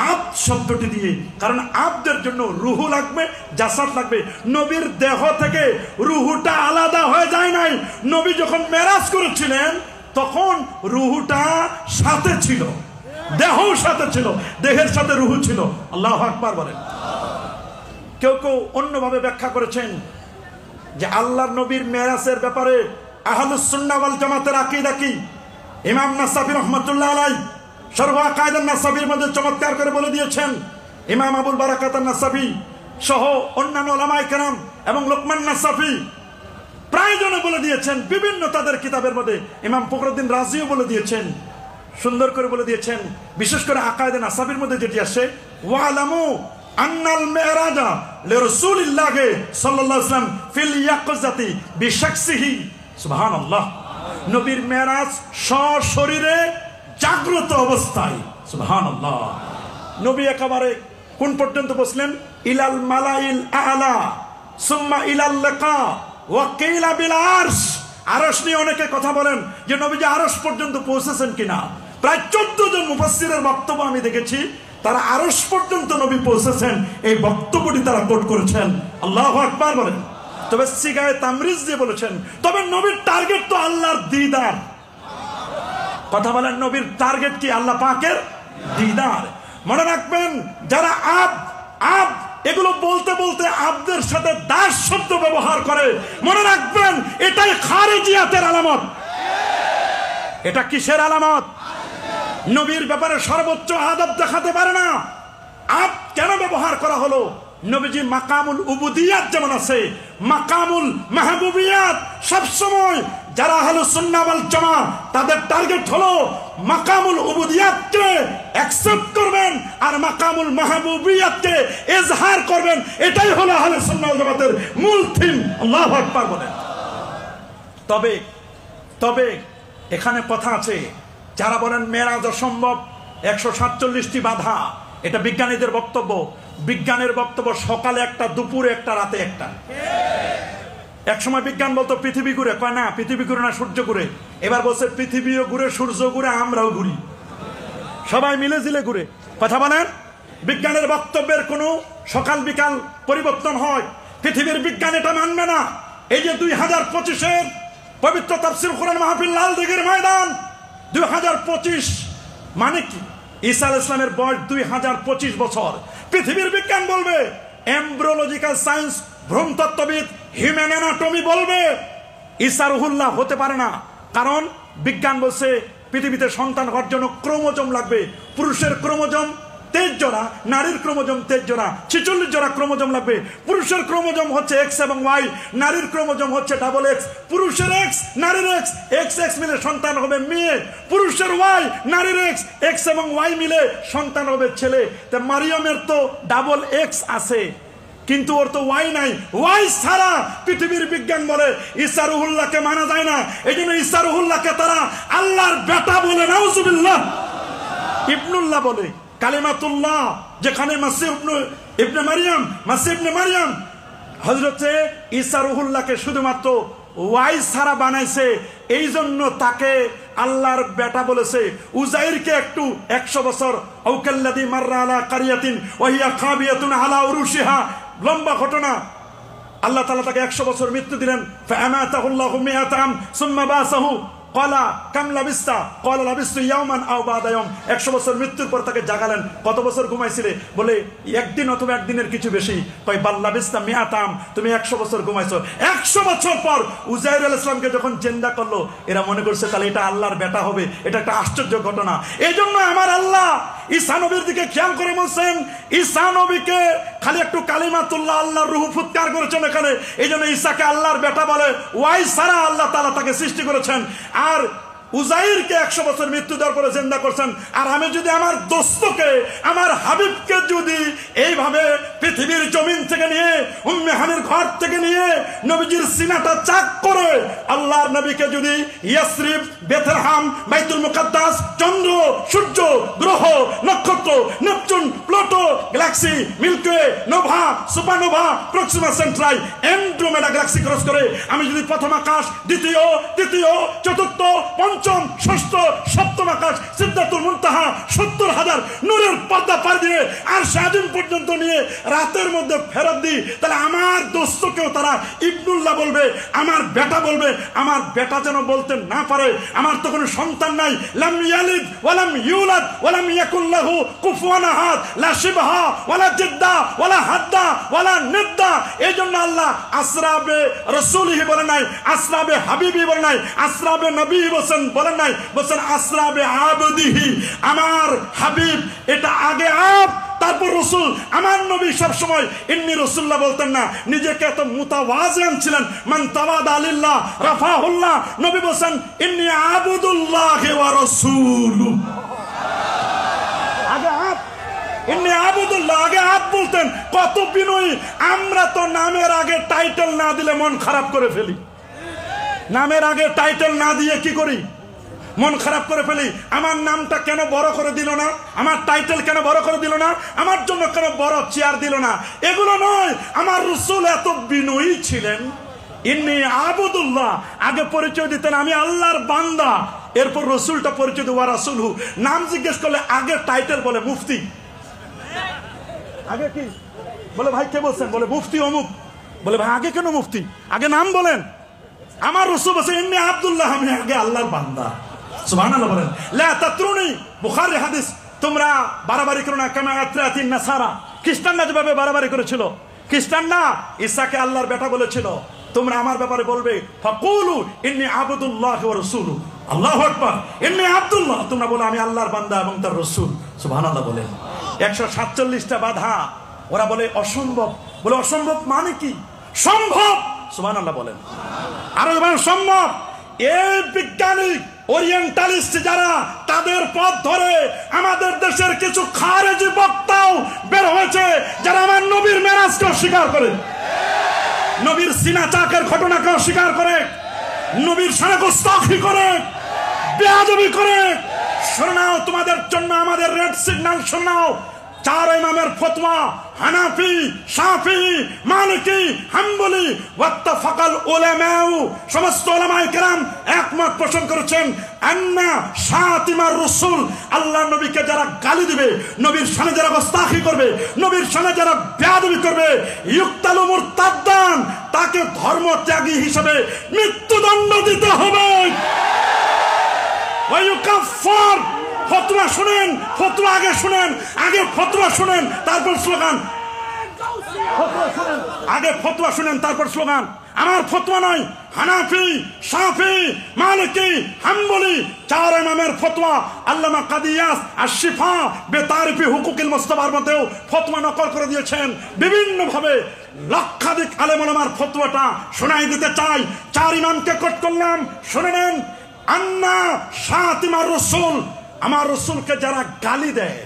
আব শব্দটি দিয়ে, কারণ আবদের জন্য রুহু লাগবে, জাসাদ লাগবে। নবীর দেহ থেকে রুহুটা আলাদা হয়ে যায় নাই। নবী যখন মেরাজ করেছিলেন তখন রুহুটা সাথে ছিল, দেহ সাথে ছিল, দেহের সাথে রুহু ছিল। আল্লাহু আকবার বলেন। কেউ কেউ অন্যভাবে ব্যাখ্যা করেছেন যে আল্লাহর নবীর মেরাজের ব্যাপারে আহলুস সুন্নাহ ওয়াল জামাতের আকীদা কি। ইমাম নাসাফি রাহমাতুল্লাহ আলাইহি শরহ আকায়েদ নাসাফির মধ্যে চমৎকার করে বলে দিয়েছেন। ইমাম আবুল বারাকাত নাসাফি সহ অন্যান্য উলামায়ে কেরাম এবং লোকমান নাসাফি প্রায়জনে বলে দিয়েছেন, বিভিন্ন তাদের কিতাবের মধ্যে। ইমাম ফখরুদ্দিন রাজিও বলে দিয়েছেন, সুন্দর করে বলে দিয়েছেন। বিশেষ করে আকায়েদে নাসাফির মধ্যে যেটি আসে, ওয়ালামু আন্নাল মিরাজা লিরাসূলিল্লাহ সাল্লাল্লাহু আলাইহি ওয়াসাল্লাম ফিল ইয়াকযাতি বিশাকসিহি। সুবহানাল্লাহ। নবীর মেরাজ সশরীরে জাগ্রত অবস্থায়। সুবহানাল্লাহ। নবী একেবারে কোন পর্যন্ত বসলেন? ইলাল মালাইল আলা সুম্মা ইলাল লিকা ওয়াকিলা বিল আরশ। আরশ নিয়ে অনেকে কথা বলেন যে নবীজি আরশ পর্যন্ত পৌঁছেছেন কিনা। প্রায় 14 জন মুফাসসিরের বক্তব্য আমি দেখেছি, তারা আরশ পর্যন্ত নবী পৌঁছেছেন এই বক্তব্যটি তারা কোট করেছেন। আল্লাহু আকবার বলেন। তবে সিগায়ে তামরিজ দিয়ে বলেছেন, তবে নবীর টার্গেট তো আল্লাহর দিদার। কথা বলেন, নবীর টার্গেট কি? আল্লাহ পাকের দিদার। মনে রাখবেন যারা আব আব এগুলো বলতে বলতে আব্দের সাথে দাস শব্দ ব্যবহার করে, মনে রাখবেন এটাই খারিজিয়াতের আলামত। এটা কিসের আলামত? নবীর ব্যাপারে সর্বোচ্চ আদব দেখাতে পারে না। আব কেন ব্যবহার করা হলো? নবীজি মাকামুল উবুদিয়াত যেমন আছে, মাকামুল মাহবুবিয়াত সবসময় যারা আহলুস সুন্নাহ ওয়াল জামাত তাদের টার্গেট হলো মাকামুল উবুদিয়াতকে অ্যাকসেপ্ট করবেন আর মাকামুল মাহবুবিয়াতকে ইজহার করবেন। এটাই হলো আহলুস সুন্নাহ ওয়াল জামাতের মূল থিম। আল্লাহু আকবার বলেন। তবে এখানে কথা আছে, যারা বলেন মেরাজ অসম্ভব, 147টি বাধা, এটা বিজ্ঞানীদের বক্তব্য। বিজ্ঞানের বক্তব্য সকালে একটা, দুপুরে একটা, রাতে একটা। এক সময় বিজ্ঞান বলতো পৃথিবী ঘুরে, কয় না পৃথিবী ঘুরে না, সূর্য ঘুরে। এবার বলছে পৃথিবীও ঘুরে, সূর্য ঘুরে, আমরাও ঘুরি, সবাই মিলে জিলে ঘুরে। কথা বলেন, বিজ্ঞানের বক্তব্যের কোনো সকাল বিকাল পরিবর্তন হয়। পৃথিবীর বিজ্ঞান এটা মানবে না। এই যে 2025-এর পবিত্র তাফসীর কোরআন মাহফিল লাল দিঘির ময়দান, 2025 মানে কি? ঈসা আলাইহিস সালামের বয়স 2025 বছর। পৃথিবীর বিজ্ঞান বলবে, এমব্রিওলজিক্যাল সায়েন্স, ভ্রূণতত্ত্ববিদ, হিউম্যান অ্যানাটমি বলবে ঈসা রুহুল্লাহ হতে পারে না। কারণ বিজ্ঞান বলছে পৃথিবীতে সন্তান হওয়ার জন্য ক্রোমোজোম লাগবে। পুরুষের ক্রোমোজোম 23 জোড়া, নারীর ক্রোমোজোম 23 জোড়া, 46 জোড়া ক্রোমোজোম লাগবে। পুরুষের ক্রোমোজোম হচ্ছে X এবং Y, নারীর ক্রোমোজোম হচ্ছে XX। পুরুষের X, নারীর X মিলে সন্তান হবে মেয়ে, পুরুষের Y, নারীর X এবং Y মিলে সন্তান হবে ছেলে। তা মারিয়ামের তো XX আছে, কিন্তু ওর তো ওয়াই নাই। ওয়াই ছাড়া পৃথিবীর বিজ্ঞান বলে ঈসা রুহুল্লাহকে মানা যায় না। এই জন্য ঈসা রুহুল্লাহকে তারা আল্লাহর বেটা বলে, নাউজুবিল্লাহ, ইবনুল্লাহ বলে, কালিমাতুল্লাহ। যেখানে মাসিহ ইবনে মারিয়াম হযরত ঈসা রুহুল্লাহকে শুধুমাত্র ওয়াই ছাড়া বানাইছে, এই জন্য তাকে আল্লাহর বেটা বলেছে। উজাইরকে একটু 100 বছর, আউকাল্লাযী মাররা আলা কারিয়াতিন ওয়া হিয়া খাবিয়াতুন আলা উরুশিহা, লম্বা ঘটনা। আল্লাহ তাআলা তাকে 100 বছর মৃত্যু দিলেন। ফাআমাতাহুল্লাহু মিআতা আম সুম্মা বাসাহু ক্বালা কাম লাবিস্তা ক্বালা লাবিস্তু ইয়াওমান আও বা'দা ইয়াওম। 100 বছর মৃত্যুর পর তাকে জাগালেন। কত বছর ঘুমাইছিলে? বলে একদিন অথবা একদিনের কিছু বেশি। কয় বাল লাবিস্তা মিআতা আম, তুমি 100 বছর ঘুমাইছো। 100 বছর পর উজাইর আলাইহিস সালামকে যখন জিন্দা করলো, এরা মনে করছে তাহলে এটা আল্লাহর বেটা হবে। এটা একটা আশ্চর্য ঘটনা। এই জন্য আমার আল্লাহ ঈসা নবীর দিকে খেয়াল করে বলছেন, ঈসা নবীকে খালি একটু কালিমাতুল্লাহ, আল্লাহর রূহ ফুৎকার করেছেন এখানে। এই জন্য ঈসাকে আল্লাহর বেটা বলে। ওয়াই সারা আল্লাহ তাআলা তাকে সৃষ্টি করেছেন। আর উজাইরকে 100 বছর মৃত্যু দেওয়ার পরে জিন্দা করছেন। আর আমি যদি আমার দোস্তকে, আমার হাবিবকে যদি এইভাবে পৃথিবীর জমিন থেকে নিয়ে, উম্মে হানির ঘর থেকে নিয়ে নবীজির সিনাটা চাক করে আল্লাহর নবীকে যদি ইয়াসরিব, বেথলেহেম, বাইতুল মুকাদ্দাস, চন্দ্র, সূর্য, গ্রহ, নক্ষত্র, Neptune, Pluto, galaxy, milky way, nova, supernova, Proxima Centauri, Andromeda galaxy cross করে আমি যদি প্রথম আকাশ, দ্বিতীয়, তৃতীয়, চতুর্থ, পঞ্চম, ষষ্ঠ, সপ্তম আকাশ, সিদরাতুল মুনতাহা, 70,000 নূরের পর্দা পার দিয়ে আর শাহদিন পর্যন্ত নিয়ে রাতের মধ্যে ফেরত দিই, তাহলে আমার দোস্তকেও তারা ইবনুল্লাহ বলবে, আমার বেটা বলবে। আমার বেটা যেন বলতে না পারে আমার তো কোনো সন্তান নাই। লাম ইয়ালিদ ওয়ালাম ইউলাদ ওয়ালাম ইয়াকুল লাহু কুফুয়ান আহাদ, লা শিবহা ওয়ালা জিদ্দা ওয়ালা হাদ্দা ওয়ালা নিদ্দা। এই জন্য আল্লাহ আসরাবে রাসূলিহি বলে নাই, আসরাবে হাবিবি বলে নাই, আসরাবে নবী বলেন নাই, বলছেন আসরাবে আবদিহি। আমার হাবিব এটা আগে আব, তারপর রসুল। আমার নবী সবসময় ইন্নী রাসূলুল্লাহ বলতেন না, নিজেকে এত মুতাওয়াজিআন ছিলেন। মান তাওয়াদা লিল্লাহ রাফাহুল্লাহ। নবী বলেন ইন্নী আবুদুল্লাহ ওয়া রাসূলু। আগে আব, ইন্নী আবুদুল্লাহ, আগে আব বলতেন। কত বিনয়ী আমরা! তো নামের আগে টাইটেল না দিলে মন খারাপ করে ফেলি। নামের আগে টাইটেল না দিয়ে কি করি? মন খারাপ করে ফেলি। আমার নামটা কেন বড় করে দিল না? আমার টাইটেল কেন বড় করে দিল না? আমার জন্য কেন বড় চেয়ার দিল না? এগুলো নয়। আমার রাসূল এত বিনয়ী ছিলেন। ইন্নী আবুদুল্লাহ, আগে পরিচয় দিতেন আমি আল্লাহর বান্দা। এরপর রাসূলটা পরিচয় দেওয়া রাসূলহু। নাম জিজ্ঞেস করলে আগে টাইটেল বলে মুফতি। আগে কি বলে? ভাই কে বলছেন? বলে মুফতি অমুক। বলে ভাই আগে কেন মুফতি? আগে নাম বলেন। আমার রাসূল বলেন ইন্নী আব্দুল্লাহ, আমি আগে আল্লাহর বান্দা। সুবহানাল্লাহ বলেন। লা তাতরুনি, বুখারী হাদিস। তোমরা বাড়াবাড়ি করো না কামা আতরাতিন নাসারা। খ্রিস্টানরা যেভাবে বাড়াবাড়ি করেছিল, খ্রিস্টানরা ঈসাকে আল্লাহর বেটা বলেছিল, তোমরা আমার ব্যাপারে বলবে ফাকুলু ইন্নী আবদুল্লাহ ওয়া রাসূলু। আল্লাহু আকবার। ইন্নী আব্দুল্লাহ, তোমরা বলো আমি আল্লাহর বান্দা এবং তার রাসূল। সুবহানাল্লাহ বলেন। 147টা বাধা। ওরা বলে অসম্ভব। বলে অসম্ভব মানে কি? সম্ভব। সুবহানাল্লাহ বলেন। আরো সম্ভব। এই বিজ্ঞানিক ওরিয়েন্টালিস্ট যারা, তাদের পথ ধরে আমাদের দেশের কিছু খারেজি বক্তাও বের হয়েছে, যারা আমার নবীর মেরাজকে অস্বীকার করে, নবীর সিনা চাকের ঘটনাকে অস্বীকার করে, নবীর শানে গোস্তাখি করে, বেয়াদবি করে। শোনাও তোমাদের জন্য আমাদের রেড সিগন্যাল। শোনাও 4 ইমামের ফতোয়া, হানাফি, শাফি, মালিকি, হাম্বলি, ওয়াত্তাফাকাল উলামাউ, সমস্ত উলামায়ে কেরাম একমত পোষণ করেছেন আন্না শাতিমার রাসূল, আল্লাহর নবীকে যারা গালি দিবে, নবীর শানে যারা গোস্তাখি করবে, নবীর শানে যারা বেয়াদবি করবে, ইউক্তালু মুরতাদ্দান, তাকে ধর্মত্যাগী হিসেবে মৃত্যুদণ্ড দিতে হবে। ওয়া ইউকাফফার। ফতোয়া শুনেন, ফতোয়া আগে শুনেন, আগে ফতোয়া শুনেন তারপর স্লোগান। আগে ফতোয়া শুনেন তারপর স্লোগান। আমার ফতোয়া নয়, হানাফি, শাফি, মালিকি, হাম্বলি চার ইমামের ফতোয়া। আল্লামা কাদি ইয়াস আশ-শিফা বেতারিফি হুকুকিল মুস্তাফার মধ্যেও ফতোয়া নকল করে দিয়েছেন বিভিন্ন ভাবে। লক্ষাধিক আলেম ওলামার ফতোয়াটা শোনাই দিতে চাই। চার ইমামকে কোট করলাম, শুনে নেন। আন্না শাতিমার রাসূল, আমার রাসূলকে যারা গালি দেয়,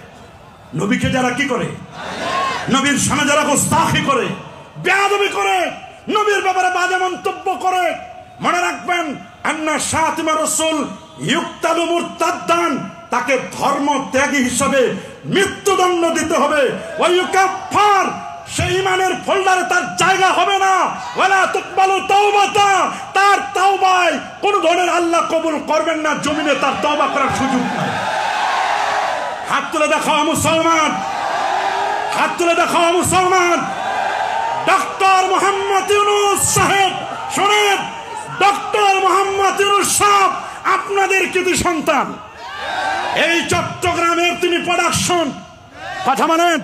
নবীকে যারা কি করে, নবীর সামনে যারা গোস্তাখি করে, বেয়াদবি করে, নবীর ব্যাপারে বাজে মন্তব্য করে, মনে রাখবেন আন্না শাতিমার রাসূল ইউক্তালু মুরতাদ্দান, তাকে ধর্ম ত্যাগী হিসাবে মৃত্যুদণ্ড দিতে হবে। ওয়া ইউকাফফার, সেই ইমানের ফোল্ডারে তার জায়গা হবে না। ওয়ালা তুকবালু তাওবাতা, তার তাওবায় কোন ধরনের আল্লাহ কবুল করবেন না, জমিনে তার তওবা করার সুযোগ নাই। হাত তুলে দেখাও মুসলমান, হাত তুলে দেখাও মুসলমান। ডক্টর মোহাম্মদ ইউনূস সাহেব শুনেন, ডক্টর মোহাম্মদ ইউনূস সাহেব আপনাদের কৃতি সন্তান। এই চট্টগ্রামের তিনি প্রোডাকশন, কথা বলেন।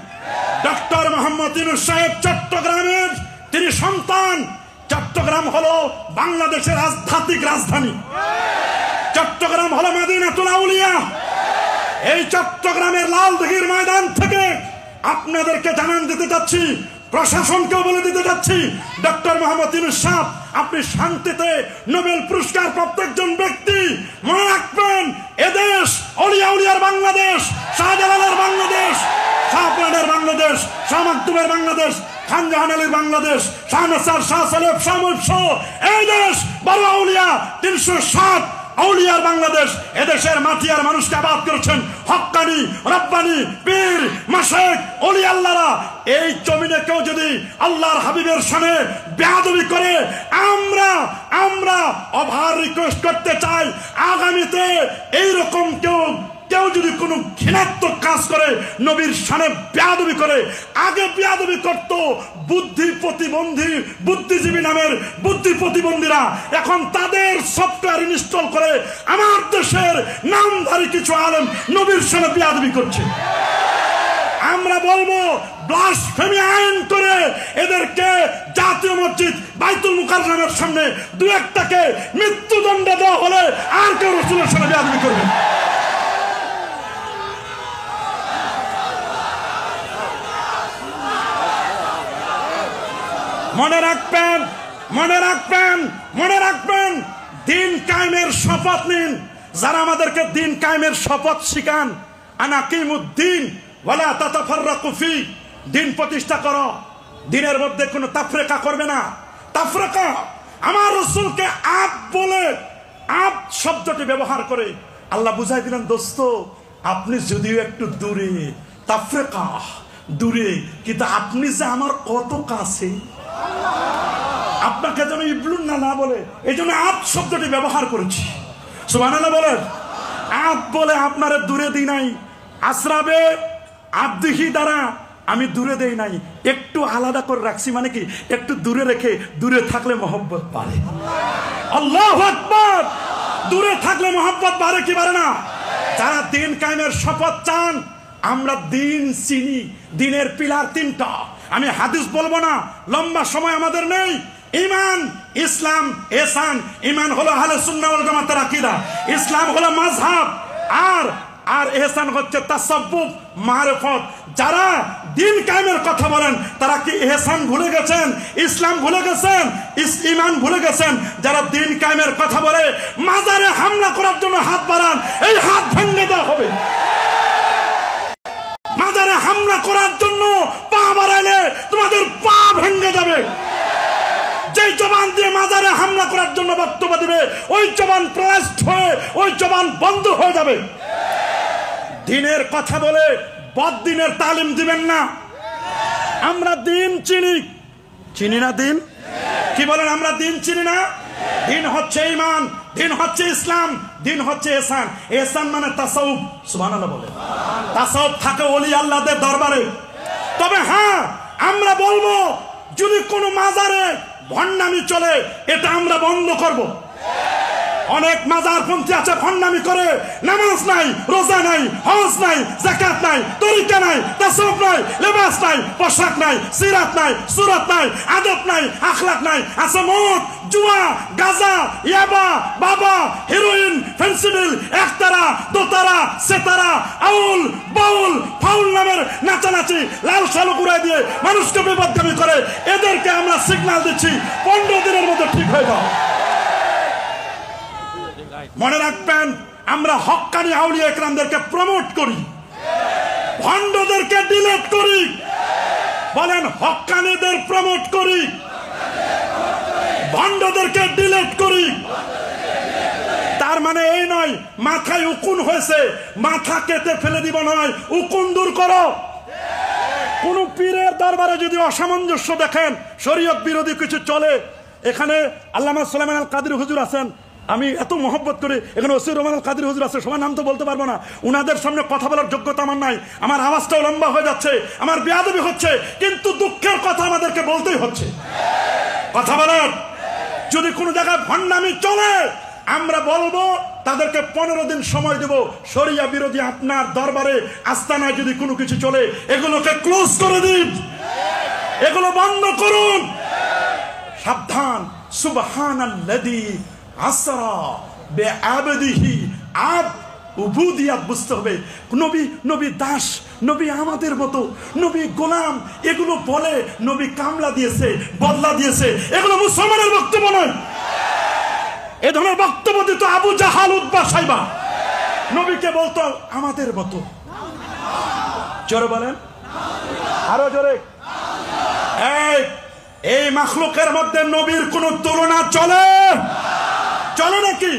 ডক্টর মোহাম্মদ ইউনূস সাহেব চট্টগ্রামের তিনি সন্তান। চট্টগ্রাম হলো বাংলাদেশের আধ্যাত্মিক রাজধানী, চট্টগ্রাম হলো মদিনাতুল আউলিয়া। এই চট্টগ্রামের লালদিঘির ময়দান থেকে আপনাদেরকে জানান দিতে যাচ্ছি, প্রশাসনকেও বলে দিতে যাচ্ছি, ডক্টর মোহাম্মদ ইউনূস সাহেব আপনি শান্তিতে নোবেল পুরস্কার প্রাপ্ত একজন ব্যক্তি। মনে রাখবেন এদেশ অলিয়া উলিয়ার বাংলাদেশ, শাহজালালের বাংলাদেশ, শাহপুরানের বাংলাদেশ, শাহ মাকদুমের বাংলাদেশ, খান জাহান আলীর বাংলাদেশ, শাহ নাসার, শাহ সালেব, শাহ মুহিব সহ এই দেশ বড় আউলিয়া 307 আউলিয়ার বাংলাদেশ। এদেশের মাটি আর মানুষকে আবাদ করেছেন হক্কানি, রব্বানি, পীর, মাশায়েখ, ওলি আল্লাহরা। এই জমিনে কেউ যদি আল্লাহর হাবিবের সামনে বেয়াদবি করে, আমরা ওভার রিকোয়েস্ট করতে চাই, আগামীতে এইরকম কেউ যদি কোনো ঘৃণাত্মক কাজ করে, নবীর সামনে বেয়াদবি করে, আগে বেয়াদবি করত বুদ্ধিজীবী নামের বুদ্ধি প্রতিবন্ধীরা, এখন তাদের সফটওয়্যার ইনস্টল করে আমার দেশের নামধারী কিছু আলেম নবীর সামনে বেয়াদবি করছে। আমরা বলবো ব্লাসফেমি আইন করে এদেরকে জাতীয় মসজিদ বাইতুল মুকাররমের সামনে দু একটাকে মৃত্যুদণ্ড দেওয়া হলে আর কেউ রাসূলের সামনে বেয়াদবি করবে। মনে রাখবেন, মনে রাখবেন, মনে রাখবেন, দিন কায়েমের শপথ নিন। যারা আমাদেরকে দিন কায়েমের শপথ শিখান, আনাকিমুদ্দিন ওয়ালা তাতাফাররাকু ফি, দিন প্রতিষ্ঠা করো, দিনের মধ্যে কোনো তাফরিকা করবে না। তাফরিকা, আমার রাসূলকে আপ বলে, আপ শব্দটি ব্যবহার করে আল্লাহ বুঝাই দিলেন, দোস্ত আপনি যদিও একটু দূরে, তাফরিকা দূরে, কিন্তু আপনি যে আমার কত কাছে, আপনাকে যেন ইবলুন না বলে, এই জন্য আপ শব্দটি ব্যবহার করেছি। সুবহানাল্লাহ বলেন। আপ বলে আপনারা দূরে দিই নাই, আসরাবে আবদিহি দ্বারা আমি দূরে দেই নাই, একটু আলাদা করে রাখছি। মানে কি, একটু দূরে রেখে, দূরে থাকলে মহব্বত বাড়ে। আল্লাহু আকবার। দূরে থাকলে মহব্বত বাড়ে কি বাড়ে না? যারা দিন কায়েমের শপথ চান, আমরা দিন চিনি, দিনের পিলার 3টা। আমি হাদিস বলবো না, লম্বা সময় আমাদের নেই। ঈমান, ইসলাম, ইহসান। ঈমান হলো আহলে সুন্নাহ ওয়াল জামাতের আকীদা, ইসলাম হলো মাযহাব, আর ইহসান হচ্ছে তাসাব্বুফ, মারিফত। যারা দিন কায়েমের কথা বলেন তারা কি ইহসান ভুলে গেছেন, ইসলাম ভুলে গেছেন, ঈমান ভুলে গেছেন? যারা দিন কায়েমের কথা বলে মাজারে হামলা করার জন্য হাত বাড়ান, এই হাত ভেঙে দেওয়া হবে। মাজারে হামলা করার জন্য পা বাড়াইলে তোমাদের পা ভেঙে যাবে। যে জবান দিয়ে মাজারে হামলা করার জন্য বক্তব্য দিবে, ওই জবান প্রয়াস্ত হয়ে ওই জবান বন্ধ হয়ে যাবে। দিনের কথা বলে বদ্দিনের তালিম দিবেন না। আমরা দিন চিনি না দিন? কি বলেন, আমরা দিন চিনি না? দিন হচ্ছে ঈমান, দিন হচ্ছে ইসলাম, দিন হচ্ছে ইহসান। ইহসান মানে তাসাউফ। সুবহানাল্লাহ বলেন। তাসাউফ থাকে ওলি আল্লাহদের দরবারে। তবে হ্যাঁ, আমরা বলবো যদি কোনো মাজারে ভণ্ডামি চলে, এটা আমরা বন্ধ করব। অনেক মাজারপন্থী আছে, ভণ্ডামি করে, নামাজ নাই, রোজা নাই, হজ নাই, যাকাত নাই, তরিকা নাই, তাসাউফ নাই, লেবাস নাই, পোশাক নাই, সিরাত নাই, সুরাত নাই, আদব নাই, আখলাক নাই, আছে মদ, জুয়া, গাঁজা, ইয়াবা, বাবা, হেরোইন, ফেন্সিডিল, একতারা, দোতারা, সেতারা, আউল, বাউল, ফাউল নামের নাচানাচি, লাল সালু ঘুরাই দিয়ে মানুষকে বিপদগামী করে। এদেরকে আমরা সিগন্যাল দিচ্ছি 15 দিনের মধ্যে ঠিক হয়ে যাও। মনে রাখবেন, আমরা হক্কানি আউলিয়া ইকরামদেরকে প্রমোট করি, ভণ্ডদেরকে ডিলেট করি। বলেন, হক্কানিদের প্রমোট করি, ভণ্ডদেরকে ডিলেট করি। তার মানে এই নয় মাথায় উকুন হয়েছে মাথা কেটে ফেলে দিব নয়, উকুন দূর করো। কোন পীরের দরবারে যদি অসামঞ্জস্য দেখেন, শরীয়ত বিরোধী কিছু চলে, এখানে আল্লামা সুলাইমান আল কাদের হুজুর আছেন, আমি এত মহব্বত করি, এখানে ওসি রহমান আল কাদের হুজুর আছে, সবার নাম তো বলতে পারবো না, উনাদের সামনে কথা বলার যোগ্যতা আমার নাই, আমার আওয়াজটাও লম্বা হয়ে যাচ্ছে, আমার বেয়াদবি হচ্ছে, কিন্তু দুঃখের কথা আমাদেরকে বলতেই হচ্ছে। কথা বলেন, যদি কোনো জায়গায় ভণ্ডামি চলে আমরা বলবো তাদেরকে 15 দিন সময় দেব, শরিয়া বিরোধী আপনার দরবারে আস্তানায় যদি কোনো কিছু চলে এগুলোকে ক্লোজ করে দিন, এগুলো বন্ধ করুন। সাবধান, সুবহানাল্লাযী আসরা বিআবদিহি, আব উবুদিয়াত বুঝতে হবে। নবী দাস, নবী আমাদের মতো, নবী গোলাম, এগুলো বলে নবী কামলা দিয়েছে, বদলা দিয়েছে, এগুলো মুসলমানের বক্তব্য নয়। এ ধরনের বক্তব্য দিত আবু জাহাল, উতবা, সাইবা, নবীকে বলতো আমাদের মতো। জোরে বলেন, আরো জোরে। এই মাখলুকের মধ্যে নবীর কোন তুলনা চলে? চলে নাকি?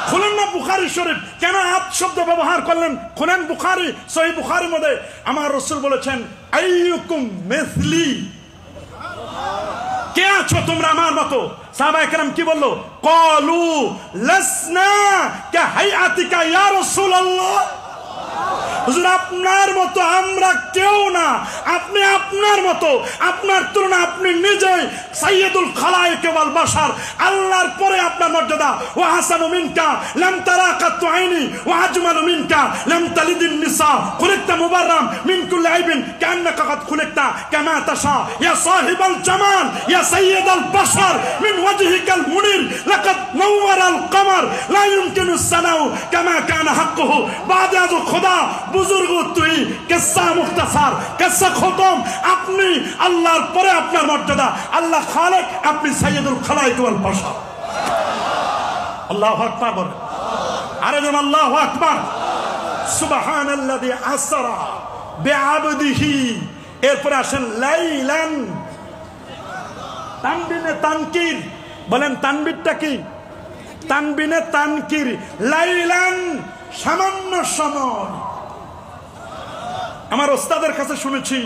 খুলেন না বুখারী শরীফ, কেন আদ শব্দ ব্যবহার করলেন? খুলেন বুখারী, সহিহ বুখারীর মধ্যে আমার রাসূল বলেছেন, আইয়ুকুম মিসলি, কে আছো তোমরা আমার মতো? সাহাবায়ে কেরাম কি বললো? ক্বালু লাসনা কাহাইআতিকা ইয়া রাসূলুল্লাহ, হুজুর আপনার মতো আমরা কেউ না, আপনি আপনার মতো, আপনার তুলনা আপনি নিজেই সাইয়্যিদুল খালায়েক ওয়াল বাশার, আল্লাহর পরে আপনার মর্যাদা। ওয়া হাসানু মিনকা লাম তারা কাতু আইনি ওয়া আজমালু মিনকা লাম তালিদিন নিসা, খুলিকতা মুবাররাম মিন কুল্লি আইবিন কান্নাকা কাদ খুলিকতা কামা তাশা ইয়া সাহিবাল জামাল ইয়া সাইয়্যিদাল বাশার মিন ওয়াজহিকাল মুনির লাকাদ নাওয়ারাল কমার লা ইউমকিনু সানাউ কামা কানা হাক্কুহু বাদে আজ খোদা বুজুর্গ তুই কিসসা মুখতাসার, কিসসা খতম। আপনি আল্লাহর পরে আপনার মর্যাদা, আল্লাহ খালেক, আপনি সাইয়্যিদুল খালায়েক ওয়াল বাশার। আল্লাহু আকবার বলেন, আরে যেন আল্লাহু আকবার। সুবহানাল্লাযী আসরা বিআবদিহি, এরপরে আসেন লাইলান, তানবিনে তানকির। বলেন তানবিরটা কি? তানবিনে তানকির, লাইলান, সামান্য সময়। আমার ওস্তাদের কাছে শুনেছি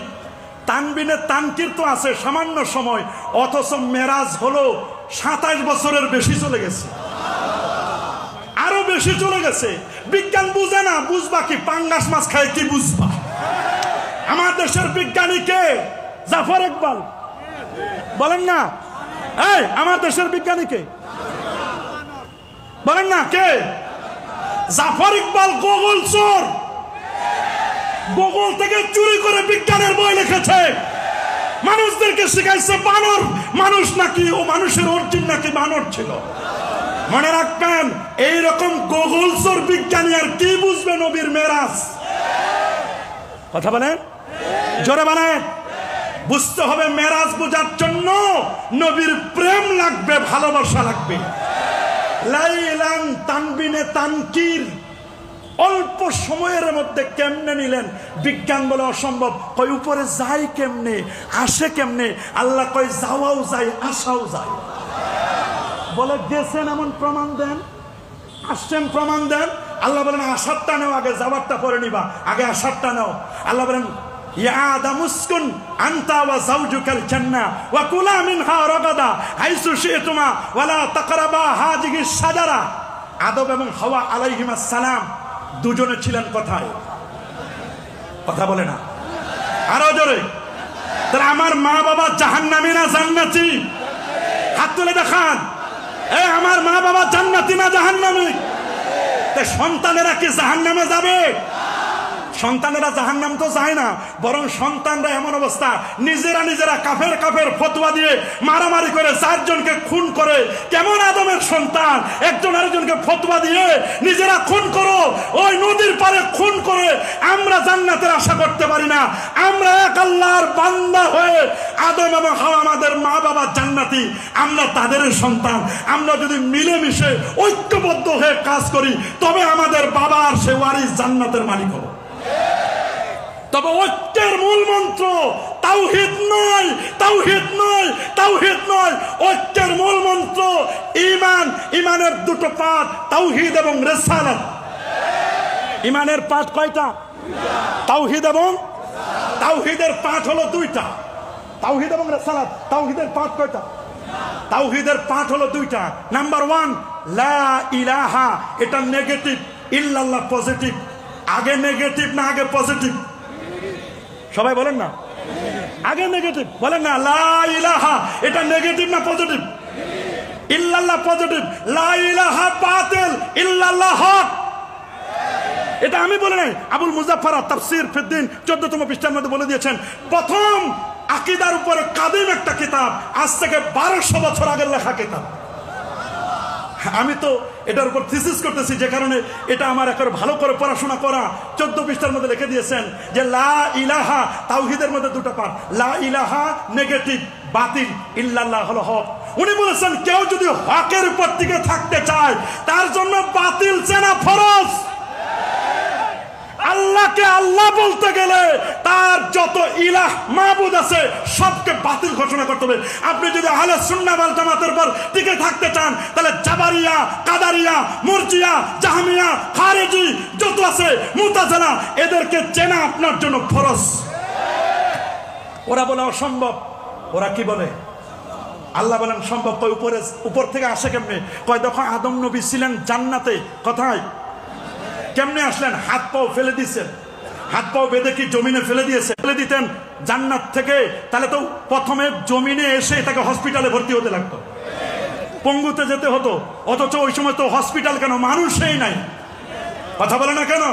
তানবিনে তানকির তো আছে সামান্য সময়, অথচ মেরাজ হলো 27 বছরের বেশি চলে গেছে, আরো বেশি চলে গেছে। বিজ্ঞান বুঝে না, বুঝবা কি? পাঙ্গাস মাছ খায় কি বুঝবা? আমার দেশের বিজ্ঞানী কে? জাফর ইকবাল, বলেন না? এই আমার দেশের বিজ্ঞানী কে? বলেন না কে? জাফর ইকবাল গুগল চোর, গুগল থেকে চুরি করে বিজ্ঞানের বই লিখেছে, মানুষদেরকে শিখাইছে বানর মানুষ নাকি, ও মানুষের অরিজিন নাকি বানর ছিল। মনে রাখবেন, এইরকম গুগল চোর বিজ্ঞানী আর কি বুঝবে নবীর মেরাজ? কথা বলেন, জোরে বলেন। বুঝতে হবে মেরাজ বোঝার জন্য নবীর প্রেম লাগবে, ভালোবাসা লাগবে। লাইলান, তানবিনে তানকির, অল্প সময়ের মধ্যে কেমনে নিলেন? বিজ্ঞান বলে অসম্ভব, কই উপরে যায় কেমনে, আসে কেমনে? আল্লাহ কই যাওয়াও যায়, আসাও যায়। বলে গেছেন এমন প্রমাণ দেন, আসছেন প্রমাণ দেন। আল্লাহ বলেন আসারটা নাও, আগে যাওয়ারটা পরে নিবা, আগে আসারটা নাও। আল্লাহ বলেন ইয়া আদম উসকুন আনতা ওয়া যাওজুকাল জান্নাহ ওয়া কুলা মিনহা রাগাদা হাইসু শি'তুমা ওয়া লা তাকরাবা হাযিহিস শাজারা। আদম এবং হাওয়া আলাইহিমাস সালাম দুজনে ছিলেন কোথায়? কথা বলে না, আরো জোরে। তাহলে আমার মা বাবা জাহান্নামী না জান্নাতি? হাত তুলে দেখান। আমার মা বাবা জান্নাতি না জাহান্নামী? সন্তানেরা কি জাহান্নামে যাবে? সন্তানেরা জাহান্নাম তো যায় না, বরং সন্তানরা এমন অবস্থা নিজেরা কাফের ফতোয়া দিয়ে মারামারি করে 4 জনকে খুন করে। কেমন আদমের সন্তান, একজন আরেকজনকে ফতোয়া দিয়ে নিজেরা খুন করো, ওই নদীর পারে খুন করে আমরা জান্নাতের আশা করতে পারি না। আমরা এক আল্লাহর বান্দা হয়ে আদম এবং হাওয়া আমাদের মা বাবা জান্নাতি, আমরা তাদের সন্তান। আমরা যদি মিলেমিশে ঐক্যবদ্ধ হয়ে কাজ করি তবে আমাদের বাবার সে ওয়ারিস জান্নাতের মালিক হবে। তবে ঐক্যের মূল মন্ত্র তাওহীদ নয়, তাওহীদ নয়, তাওহীদ নয়। ঐক্যের মূল মন্ত্র ঈমান। ঈমানের 2টো পাঠ, তাওহীদ এবং রিসালাত। ঈমানের পাঠ কয়টা? তাওহীদ এবং তাওহীদের পাঠ হলো 2টা, তাওহীদ এবং রিসালাত। তাওহীদের পাঠ কয়টা? তাওহীদের পাঠ হলো 2টা। নাম্বার 1 লা ইলাহা, এটা নেগেটিভ, ইল্লাল্লাহ পজিটিভ। আগে নেগেটিভ না আগে পজিটিভ? সবাই বলেন না, আগে নেগেটিভ বলেন না। লা ইলাহা এটা নেগেটিভ না পজিটিভ? ইল্লাল্লাহ পজিটিভ, লা ইলাহা বাতিল, ইল্লাল্লাহ হক। এটা আমি বলে নাই, আবুল মুজাফফর তাফসীর ফিদ্দিন 14তম পৃষ্ঠার মধ্যে বলে দিয়েছেন। প্রথম আকীদার উপরে কাদিম একটা কিতাব, আজ থেকে 1200 বছর আগের লেখা কিতাব। আমি তো এটার উপর থিসিস করতেছি, যে কারণে এটা আমার একবার ভালো করে পড়াশোনা করা। 14 পৃষ্ঠার মধ্যে লিখে দিয়েছেন যে লা ইলাহা তাওহীদের মধ্যে 2টা পার্ট। লা ইলাহা নেগেটিভ, বাতিল, ইল্লাল্লাহ হলো হক। উনি বলেছেন কেউ যদি হকের উপর থেকে থাকতে চায় তার জন্য বাতিল চেনা ফরজ। আল্লাহকে আল্লাহ বলতে গেলে তার যত ইলাহ মাবুদ আছে সবকে বাতিল ঘোষণা করতে হবে। আপনি যদি আহলে সুন্নাহ ওয়াল জামাতের উপর টিকে থাকতে চান তাহলে জাবারিয়া, কাদারিয়া, মুরজিয়া, জাহমিয়া, খারেজি যত আছে, মুতাজিলা, এদেরকে চেনা আপনার জন্য ফরজ। ওরা বলে অসম্ভব। ওরা কি বলে? আল্লাহ বলেন সম্ভব। কয় উপর থেকে আসে কেমনে? কয় দেখো আদম নবী ছিলেন জান্নাতে। কোথায়? কেমনে আসলেন? হাত পাও ফেলে দিয়েছেন। হাত পাও বেঁধে কি জমিনে ফেলে দিয়েছে? ফেলে দিতেন জান্নাত থেকে, তাহলে তো প্রথমে জমিনে এসে তাকে হসপিটালে ভর্তি হতে লাগতো, পঙ্গুতে যেতে হতো। অথচ ওই সময় তো হসপিটাল কেন, মানুষই নাই। কথা বলে না কেন?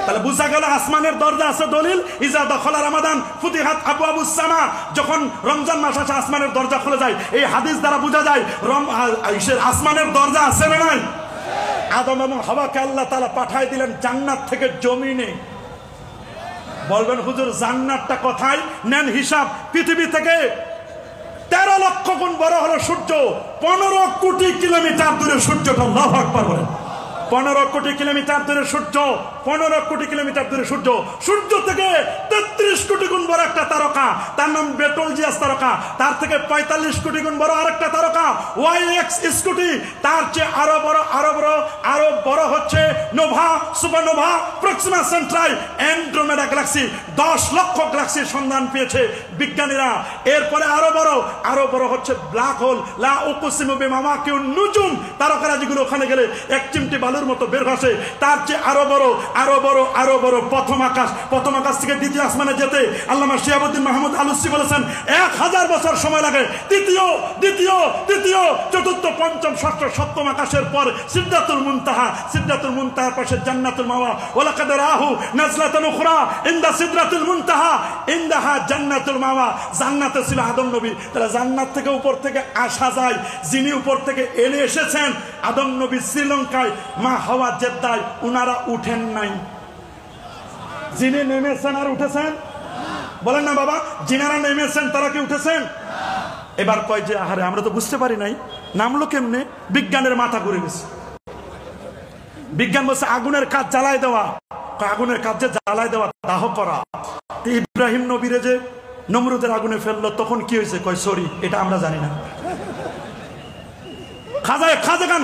তাহলে বুঝা গেল আসমানের দরজা আছে। দলিল ইজা দখলা রমাদান ফুতিহাত আবওয়াবুস সামা, যখন রমজান মাস আসে আসমানের দরজা খুলে যায়। এই হাদিস দ্বারা বোঝা যায় আসমানের দরজা আছে না নাই? আদম এবং হাওয়াকে আল্লাহ তাআলা পাঠায় দিলেন জান্নাত থেকে জমিনে। বলবেন হুজুর জান্নাতটা কোথায়? নেন হিসাব। পৃথিবী থেকে 13 লক্ষ গুণ বড় হলো সূর্য। 15 কোটি কিলোমিটার দূরে সূর্যটা। আল্লাহু আকবার বলেন। 15 কোটি কিলোমিটার দূরে সূর্য। 15 কোটি কিলোমিটার দূরে সূর্য। সূর্য থেকে 33 কোটি গুণ বড় একটা তারকা, তার নাম বেটলজিয়াস তারকা। তার থেকে 45 কোটি গুণ বড় আরেকটা তারকা ওয়াইএক্স স্কুটি। তার চেয়ে আরো বড় হচ্ছে Nova, supernova, Proxima Centauri, Andromeda Galaxy. 10 লক্ষ গ্যালাক্সির সন্ধান পেয়েছে বিজ্ঞানীরা। এরপরে আরো বড় হচ্ছে ব্ল্যাক হোল। লা উকসিমু বিমাওয়াকিউন নুজুম, তারকারা যেগুলো ওখানে গেলে এক চিমটি বালুর মতো বের ভাসে। তার চেয়ে আরো বড় প্রথম আকাশ থেকে দ্বিতীয় আসমানে যেতে আল্লামা শিহাবুদ্দিন মাহমুদ আলুসি বলেছেন 1000 বছর সময় লাগে। দ্বিতীয়, চতুর্থ, পঞ্চম, ষষ্ঠ, সপ্তম আকাশের পর সিদরাতুল মুনতাহার পাশে জান্নাতুল মাওয়া। ওয়ালাকাদ রাহু নাজলাতান উখরা ইনদা সিদরাতুল মুনতাহা ইনদাহা জান্নাতুল মাওয়া। জান্নাতে ছিল আদম নবী। তাহলে জান্নাত থেকে উপর থেকে আসা যায়। যিনি উপর থেকে এনে এসেছেন আদম নবী শ্রীলঙ্কায়, মা হাওয়া জেদ্দায়, উনারা উঠেন নাই। যিনি নেমেছেন আর উঠেছেন? বলেন না বাবা, যিনারা নেমেছেন তারা কি উঠেছেন? এবার কয় যে আহারে আমরা তো বুঝতে পারি নাই, নামলো কেমনে? বিজ্ঞানের মাথা ঘুরে গেছে। বিজ্ঞান বলছে আগুনের কাজ জ্বালায় দেওয়া। আগুনের কাজ যে জ্বালায় দেওয়া, দাহ করা। ইব্রাহিম নবীরে যে নমরুদের আগুনে ফেললো তখন কি হয়েছে? কয় সরি, এটা আমরা জানি না।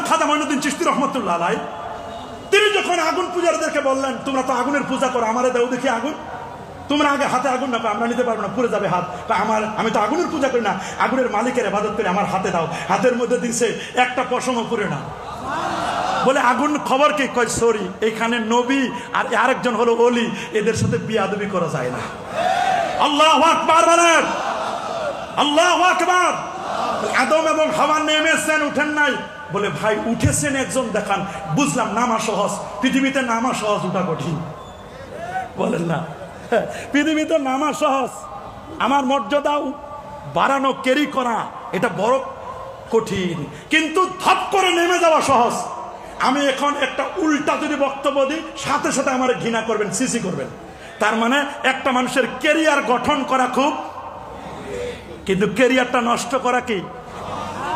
খাজা মঈনুদ্দিন চিশতি রহমতুল্লাহ আলাইহি তিনি যখন আগুন পূজারীদেরকে বললেন তোমরা তো আগুনের পূজা করো, আমারে দাও দেখি আগুন। তোমরা আগে হাতে আগুন না, আমরা নিতে পারবো না, পুড়ে যাবে হাত। আমি তো আগুনের পূজা করি না, আগুনের মালিকের ইবাদত করি, আমার হাতে দাও। হাতের মধ্যে দিছে, একটা পশমও পুড়ে না। বলে আগুন খবর কি? কয় সরি, এখানে নবী আর আরেকজন হলো ওলি, এদের সাথে বিয়াদবি করা যায় না। আল্লাহু আকবার বলেন, আল্লাহু আকবার। আদম এবং হাওয়া নেমেছেন, উঠেন নাই। বলে ভাই উঠেছেন একজন দেখান। বুঝলাম নামা সহজ, পৃথিবীতে নামা সহজ, উঠা কঠিন। বলেন না, পৃথিবীতে নামা সহজ, আমার মর্যাদা বাড়ানো, ক্যারি করা এটা বড় কঠিন, কিন্তু ধপ করে নেমে যাওয়া সহজ। আমি এখন একটা উল্টা যদি বক্তব্য দিই, সাথে সাথে আমার ঘৃণা করবেন, সিসি করবেন। তার মানে একটা মানুষের ক্যারিয়ার গঠন করা খুব, কিন্তু ক্যারিয়ারটা নষ্ট করা কি?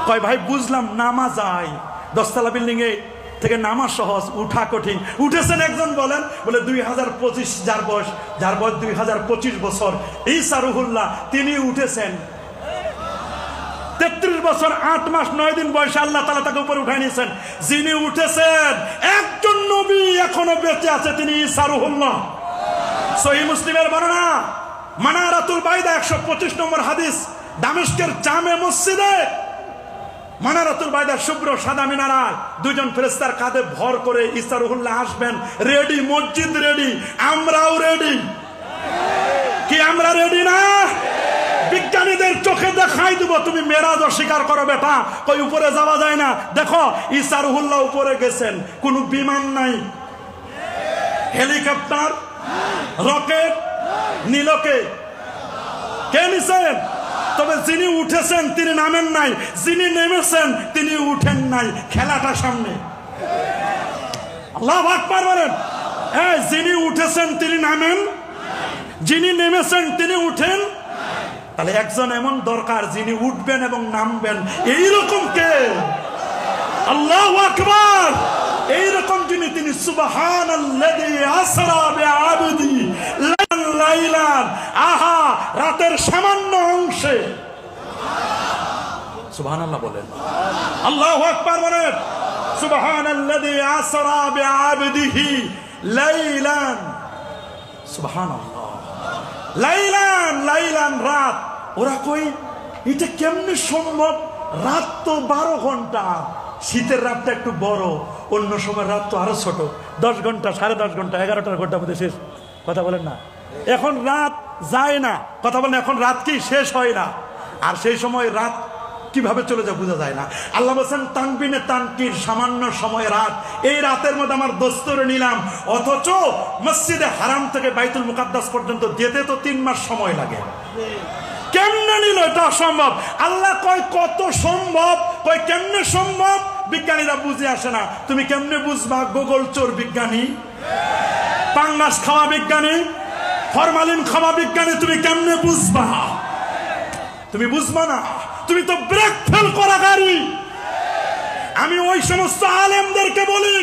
কয় ভাই বুঝলাম নামা যায়, 10 তলা বিল্ডিং এ থেকে নামা সহজ, উঠা কঠিন। উঠেছেন একজন বলেন, বলে 2025 যার বয়স 2025 বছর, ঈসা রুহুল্লাহ তিনি উঠেছেন 33 বছর 8 মাস 9 দিন বয়সে আল্লাহ তাআলা তাকে উপরে উঠায় নিয়েছেন। যিনি উঠেছেন একজন নবী এখনো বেঁচে আছে, তিনি ঈসা রুহুল্লাহ। সহিহ মুসলিমের বর্ণনা, মানারাতুল বাইদা 125 নম্বর হাদিস, দামেস্কের জামে মসজিদে মানারাতুল বাইদা শুভ্র সাদা মিনারায় দুইজন ফেরেশতার কাঁধে ভর করে ঈসা রুহুল্লাহ আসবেন। রেডি, মসজিদ রেডি, আমরাও রেডি। কি আমরা রেডি না? বিজ্ঞানীদের চোখে দেখাই দেব, তুমি মেরাজ অস্বীকার করো বেটা, কই উপরে যাওয়া যায় না। দেখো ঈসা রুহুল্লাহ উপরে গেছেন, কোনো বিমান নাই, হেলিকপ্টার, রকেট, নীলকে কে নিছেন? তবে যিনি উঠেছেন তিনি নামেন নাই, যিনি নেমেছেন তিনি উঠেন নাই। খেলাটা সামনে। আল্লাহু আকবার বলেন। যিনি উঠেছেন তিনি নামেন, যিনি নেমেছেন তিনি উঠেন। তাহলে একজন এমন দরকার যিনি উঠবেন এবং নামবেন, এইরকম কে? আল্লাহু আকবার। এইরকম যিনি, তিনি সুবহানাল্লাযী আসরা বিআবদি লাইলান, আহা রাতের সামান্য অংশে। সুবহানাল্লাহ বলেন, আল্লাহু আকবার বলেন। সুবহানাল্লাযী আসরা বিআবদিহি লাইলান, সুবহানাল্লাহ। লাইলান, লাইলান রাত। ওরা কই এটা কেমনে সম্ভব? রাত তো 12 ঘন্টা, শীতের রাতটা একটু বড়, অন্য সময় রাত তো আরো ছোট, 10 ঘন্টা, 10.5 ঘন্টা, 11টার ঘন্টার মধ্যে শেষ। কথা বলেন না, এখন রাত যায় না। কথা বলেন, এখন রাত কি শেষ হয় না? আর সেই সময় রাত কিভাবে চলে যায় বোঝা যায় না। আল্লাহ বলেন তানবিনে তানকির, সামান্য সময় রাত। এই রাতের মধ্যে আমার দস্তরে নিলাম, অথচ মসজিদে হারাম থেকে বাইতুল মুকাদ্দাস পর্যন্ত যেতে তো 3 মাস সময় লাগে। কেমনে নিল? এটা অসম্ভব। আল্লাহ কয় কত সম্ভব, কয় কেমনে সম্ভব? বিজ্ঞানীরা বুঝে আসে না। তুমি কেমনে বুঝবা? গোগল চোর বিজ্ঞানী, পাঙ্গাস খাওয়া বিজ্ঞানী, ফরমালিন খাওয়া বিজ্ঞানী, তুমি কেমনে বুঝবা? তুমি বুঝবা না, তুমি তো ব্রেক ফেল করা গাড়ি। আমি ওই সমস্ত আলেমদেরকে বলি,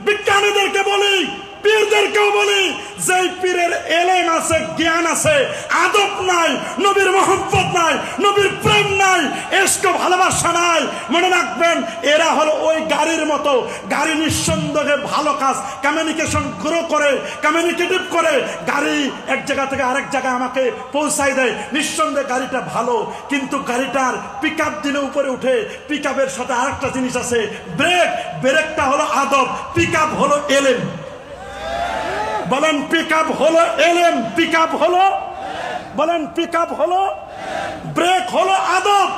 বিজ্ঞানীদেরকে বলি, পীরদেরকেও বলি, যে পীরের এলেম আছে, জ্ঞান আছে, আদব নাই, নবীর মহব্বত নাই, নবীর প্রেম নাই, ইশক ভালোবাসা নাই, মনে রাখবেন এরা হলো ওই গাড়ির মতো। গাড়ি নিঃসন্দেহে ভালো কাজ, কমিউনিকেশন গ্রো করে, কমিউনিকেটিভ করে, গাড়ি এক জায়গা থেকে আরেক জায়গায় আমাকে পৌঁছাই দেয়, নিঃসন্দেহে গাড়িটা ভালো। কিন্তু গাড়িটার পিকআপ দিলে উপরে উঠে, পিকআপের সাথে আরেকটা জিনিস আছে, ব্রেক। ব্রেকটা হলো আদব, পিকআপ হলো এলেম। বলেন পিকআপ হলো এলেম, পিকআপ হলো, বলেন পিকআপ হলো, ব্রেক হলো আদব।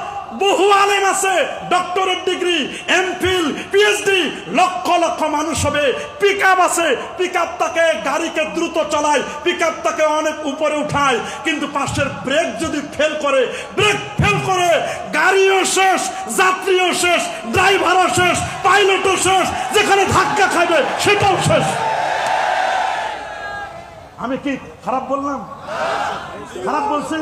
বহু আলেম আছে, doctorate degree, MPhil, PhD, lakh lakh মানুষ হবে। পিকআপ আছে, পিকআপ তাকে গাড়িকে দ্রুত চালায়, পিকআপ তাকে অনেক উপরে উঠায়। কিন্তু পাশের ব্রেক যদি ফেল করে, ব্রেক ফেল করে, গাড়িও শেষ, যাত্রীও শেষ, ড্রাইভারও শেষ, পাইলটও শেষ, যেখানে ধাক্কা খাবে সেটাও শেষ। আমি কি খারাপ বললাম? খারাপ বলছি?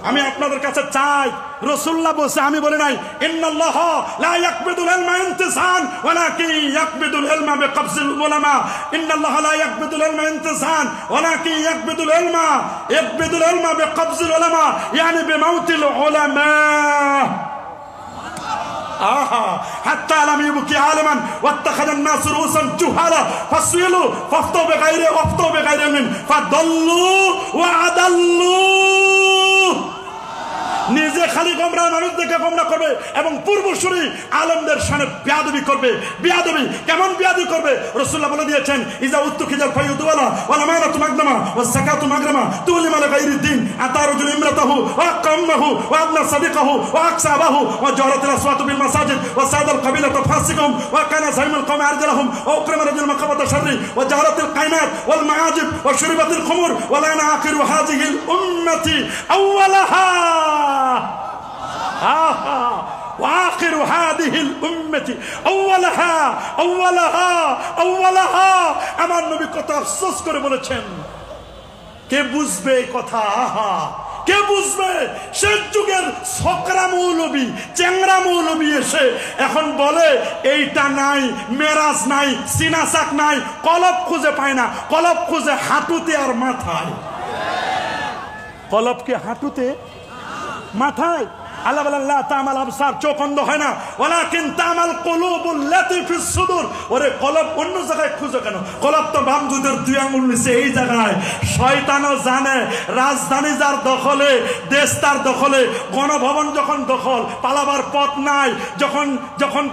আমি আপনাদের কাছে চাই, রাসূলুল্লাহ বলছে, আমি বলি নাই। ইন্নাল্লাহ লা ইয়াকবিদুল ইলমা ইনতিসান ওয়ালাকিন ইয়াকবিদুল ইলমা বিকবজিল উলামা। ইন্নাল্লাহ লা ইয়াকবিদুল ইলমা ইনতিসান ওয়ালাকিন ইয়াকবিদুল ইলমা বিকবজিল উলামা, ইয়ানি বিমাউতিল উলামা। حتى لم يبكي عالما واتخذ الناس رؤوسا جهالا فسئلوا فافتوا بغير علم فضلوا وأضلوا। নিজে খালি গোমরাহ মানুষদেরকে গোমরাহ করবে এবং পূর্বসূরি আলেমদের সামনে বেয়াদবি করবে। বেয়াদবি কেমন বেয়াদবি করবে? রাসূলুল্লাহ বলে দিয়েছেন, ইজা উত্তুখিজাল ফায়ুদ ওয়ালা ওয়াল আমানাতু মাগনামা ওয়াস যাকাতু মাগরামা তুলিমা লিগাইরিদ দ্বীন আতা রাজুল ইমরাতাহু ওয়া আকাম্মাহু ওয়া আবনা সাদিকাহু ওয়া আকসাবাহু ওয়া জারাতিল আসওয়াতু বিল মাসাজিদ ওয়া সাদাল কাবিলাতু ফাসিকুম ওয়া কানা যাইমুল কওমি আরজালহুম ওয়া আকরামা রাজুল মাকাবাতা শাররি ওয়া জারাতিল কাইনাত ওয়াল মাআজিব ওয়া শুরিবাতিল খুমুর ওয়া লানা আখিরু হাযিহিল উম্মতি আউওয়ালাহা وآخر هذه الأمة أولها আমার নবী কত আফসোস করে বলেছেন, কে বুঝবে কথা? আহা, কে বুঝবে? শেষ যুগের ছকরা মৌলবী, চ্যাংরা মৌলবী এসে এখন বলে এইটা নাই, মেরাজ নাই, সিনাসাক নাই, কলব খুঁজে পায় না। কলব খুঁজে হাঁটুতে আর মাথায়। কলব কি হাঁটুতে, মাথায়? আল্লাহ বলেন লা তামাল আবসার, চোখ অন্ধ হয় না, ওয়ালাকিন তামাল কুলুবুল লাতী ফিস সুদূর। ওরে কলব অন্য জায়গায় খুঁজো কেন? কলব তো বাম দুধের দুই আঙুল নিচে এই জায়গায়। শয়তানও জানে রাজধানী যার দখলে, দেশ তার দখলে, গণভবন যখন দখল, পালাবার পথ নাই। যখন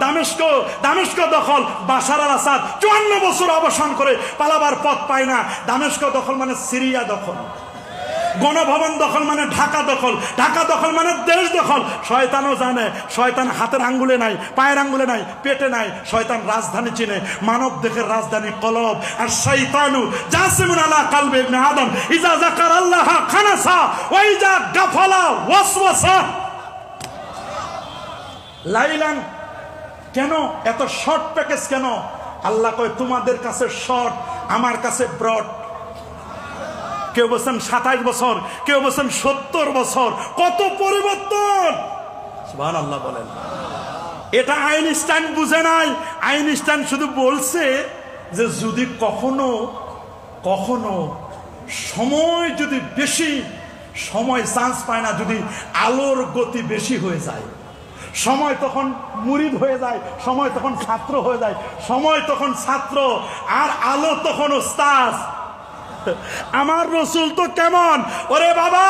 দামেস্ক দখল, বাশার আল আসাদ 54 বছর অবসান করে পালাবার পথ পায় না। দামেস্ক দখল মানে সিরিয়া দখল, গণভবন দখল মানে ঢাকা দখল, ঢাকা দখল মানে দেশ দখল। শয়তানও জানে, শয়তান হাতের আঙ্গুলে নাই, পায়ের আঙ্গুলে নাই, পেটে নাই। শয়তান রাজধানী চিনে, মানব দেহের রাজধানী কলব। আর শয়তানু জাসিমুন আলা কালবি ইবনে আদম ইজা যাকারাল্লাহ খানাসা ওয়া ইজা গাফালা ওয়াসওয়াসা। লাইলান কেন এত শর্ট প্যাকেজ কেন? আল্লাহ কয় তোমাদের কাছে শর্ট, আমার কাছে ব্রড। কেউ বলছেন 27 বছর, কেউ বলছেন 70 বছর। কত পরিবর্তন! সুবহানাল্লাহ বলেন। এটা আইনস্টাইন বুঝে নাই। আইনস্টাইন শুধু বলছে যে যদি কখনো সময় যদি বেশি সময় চান্স পায় না, যদি আলোর গতি বেশি হয়ে যায়, সময় তখন মুরিদ হয়ে যায়, সময় তখন ছাত্র হয়ে যায়, সময় তখন ছাত্র আর আলো তখন ওস্তাদ। আমার রসুল তো কেমন? ওরে বাবা,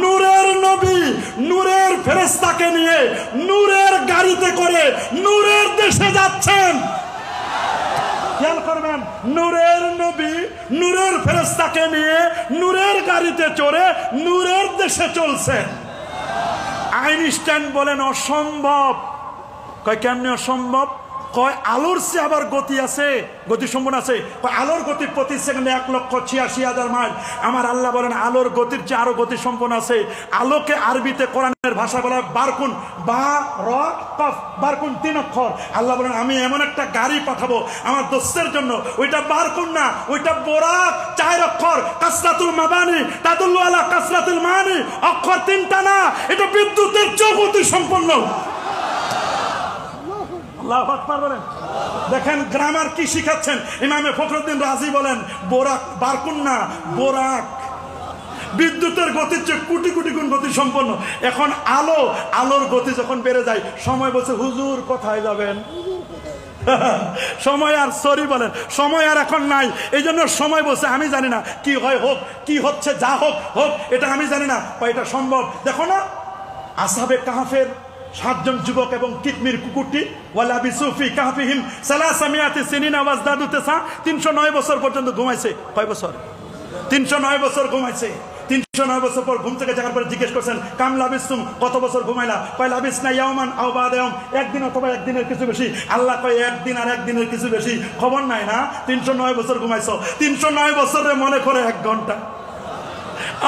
নূরের নবী, নূরের ফেরেশতাকে নিয়ে নূরের গাড়িতে করে নূরের দেশে যাচ্ছেন। খেয়াল করবেন, নূরের নবী নূরের ফেরেশতাকে নিয়ে নূরের গাড়িতে চড়ে নূরের দেশে চলছেন। আইনস্টাইন বলেন অসম্ভব। কয় কেমনে অসম্ভব? কয় আলোর চেয়ে আবার গতি আছে, গতি সম্পন্ন আছে। কয় আলোর গতি প্রতি সেকেন্ডে 1,86,000 মাইল। আমার আল্লাহ বলেন আলোর গতির চেয়ে আরো গতি সম্পন্ন আছে। আলোকে আরবিতে কোরআনের ভাষা বলা হয় বারকুন, বা র কফ, বারকুন 3 অক্ষর। আল্লাহ বলেন আমি এমন একটা গাড়ি পাঠাবো আমার দোস্তের জন্য, ওইটা বারকুন না, ওইটা বোরাক 4 অক্ষর। কাসরাতুল মাবানি তাদুল্লু আলা কাসরাতুল মানি, অক্ষর 3টা না, এটা বিদ্যুতের চেয়ে গতি সম্পন্ন। আল্লাহু আকবার বলেন। দেখেন গ্রামার কি শিখাচ্ছেন। ইমামে ফখরুদ্দিন রাজি বলেন বোরাক, বারকুন না, বোরাক। বিদ্যুতের গতির চেয়ে কোটি কোটি গুণ গতি সম্পন্ন। এখন আলোর গতি যখন বেড়ে যায়, সময় বলছে হুজুর কোথায় যাবেন? সময় আর সরি বলেন, সময় আর এখন নাই। এই জন্য সময় বলছে আমি জানি না, কি হয় হোক, কি হচ্ছে যা হোক হোক, এটা আমি জানি না। এটা সম্ভব। দেখো না আসহাবে কাহফের 7 জন যুবক এবং কিতমির কুকুরটি, ওয়ালা বিসুফি কাহফিহিম সালাসামিয়াতি সিনিনা ওয়াজদাদু তাসা, 309 বছর পর্যন্ত ঘুমাইছে। কয় বছর? 309 বছর ঘুমাইছে। 309 বছর পর ঘুম থেকে জাগার পরে জিজ্ঞেস করছেন কাম লাবিসতুম, কত বছর ঘুমাইলা? কয় লাবিসনা ইয়াওমান আও বা'দা ইয়াওম, একদিন অথবা একদিনের কিছু বেশি। আল্লাহ কয় একদিন আর একদিনের কিছু বেশি খবর নাই না? 309 বছর ঘুমাইছো। 309 বছরে মনে করে 1 ঘন্টা।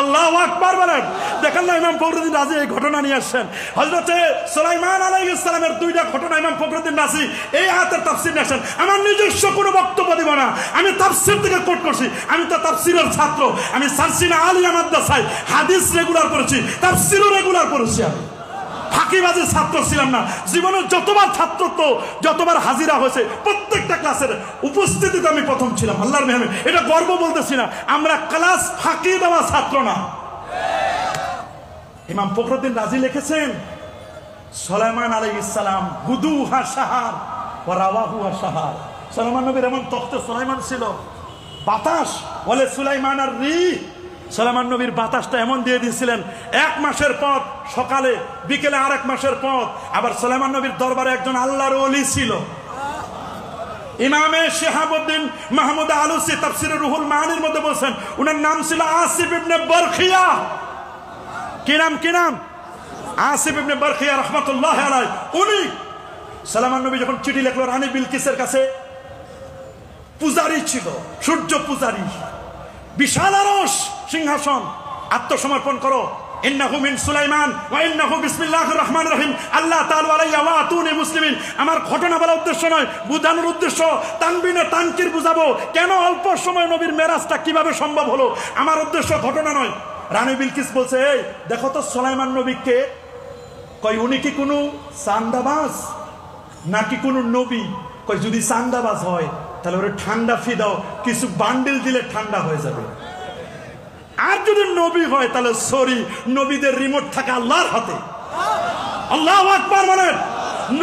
আল্লাহু আকবার বলেন। দেখেন না ইমাম ফখরুদ্দিন রাজি এই ঘটনা নিয়ে আসছেন। হযরতে সুলাইমান আলাইহিস সালামের 2টা ঘটনা ইমাম ফখরুদ্দিন রাজি এই আয়াতের তাফসীর নিয়ে আসেন। আমার নিজস্ব কোনো বক্তব্য দিব না, আমি তাফসীর থেকে কোট করছি। আমি তো তাফসীরের ছাত্র, আমি সারসিনা আলিয়া মাদ্রাসায় হাদিস রেগুলার করেছি, তাফসীরও রেগুলার করেছি। আমি ফাঁকিবাজের ছাত্র ছিলাম না। জীবনে যতবার ছাত্রত্ব, যতবার হাজিরা হয়েছে, প্রত্যেকটা ক্লাসের উপস্থিতিতে আমি প্রথম ছিলাম। আল্লাহর মেহরবানি, এটা গর্ব বলতেছি না। আমরা ক্লাস ফাঁকি দেওয়া ছাত্র না। ইমাম ফখরুদ্দিন রাজি লিখেছেন সুলাইমান আলাইহিস সালাম গুদুহা শাহার ওয়া রাওয়াহুহা শাহার। সুলাইমান নবীর এমন তখতে সুলাইমান ছিল, বাতাস বলে সুলাইমান আর রিহ সুলাইমান নবীর বাতাসটা এমন দিয়ে দিয়েছিলেন, 1 মাসের পথ সকালে, বিকেলে আরেক মাসের পথ। আবার সুলাইমান নবীর দরবারে একজন আল্লাহর ওলি ছিল, ইমামে শিহাবুদ্দিন মাহমুদ আলুসি তাফসিরে রুহুল মানির মধ্যে বলছেন, উনার নাম ছিল আসিফ ইবনে বরখিয়া। কি নাম? আসিফ ইবনে বরখিয়া রাহমাতুল্লাহি আলাইহি। উনি সুলাইমান নবী যখন চিঠি লিখলো রানী বিলকিসের কাছে, পূজারী ছিল, সূর্য পূজারী, বিশাল আরশ, সিংহাসন, আত্মসমর্পণ করো, ইন্নাহু মিন সুলাইমান ওয়া ইন্নাহু বিসমিল্লাহির রহমানির রহিম, আল্লাহ তাআলা আলাইয়া ওয়া আতুনি মুসলিমিন। আমার ঘটনা বলার উদ্দেশ্য নয়, বুঝানোর উদ্দেশ্য, তানবিনে তানকির বুঝাবো কেন অল্প সময় নবীর মেরাজটা কিভাবে সম্ভব হলো, আমার উদ্দেশ্য ঘটনা নয়। রানী বিলকিস বলছে, এই দেখো তো সুলাইমান নবীকে, কই উনি কি কোনো চান্দাবাজ নাকি কোনো নবী? কই যদি চান্দাবাজ হয় তাহলে ওরে ঠান্ডা ফি দাও, কিছু বান্ডিল দিলে ঠান্ডা হয়ে যাবে। আর যদি নবী হয় তাহলে সরি, নবীদের রিমোট থাকে আল্লাহর হাতে। আল্লাহু আকবার বলেন।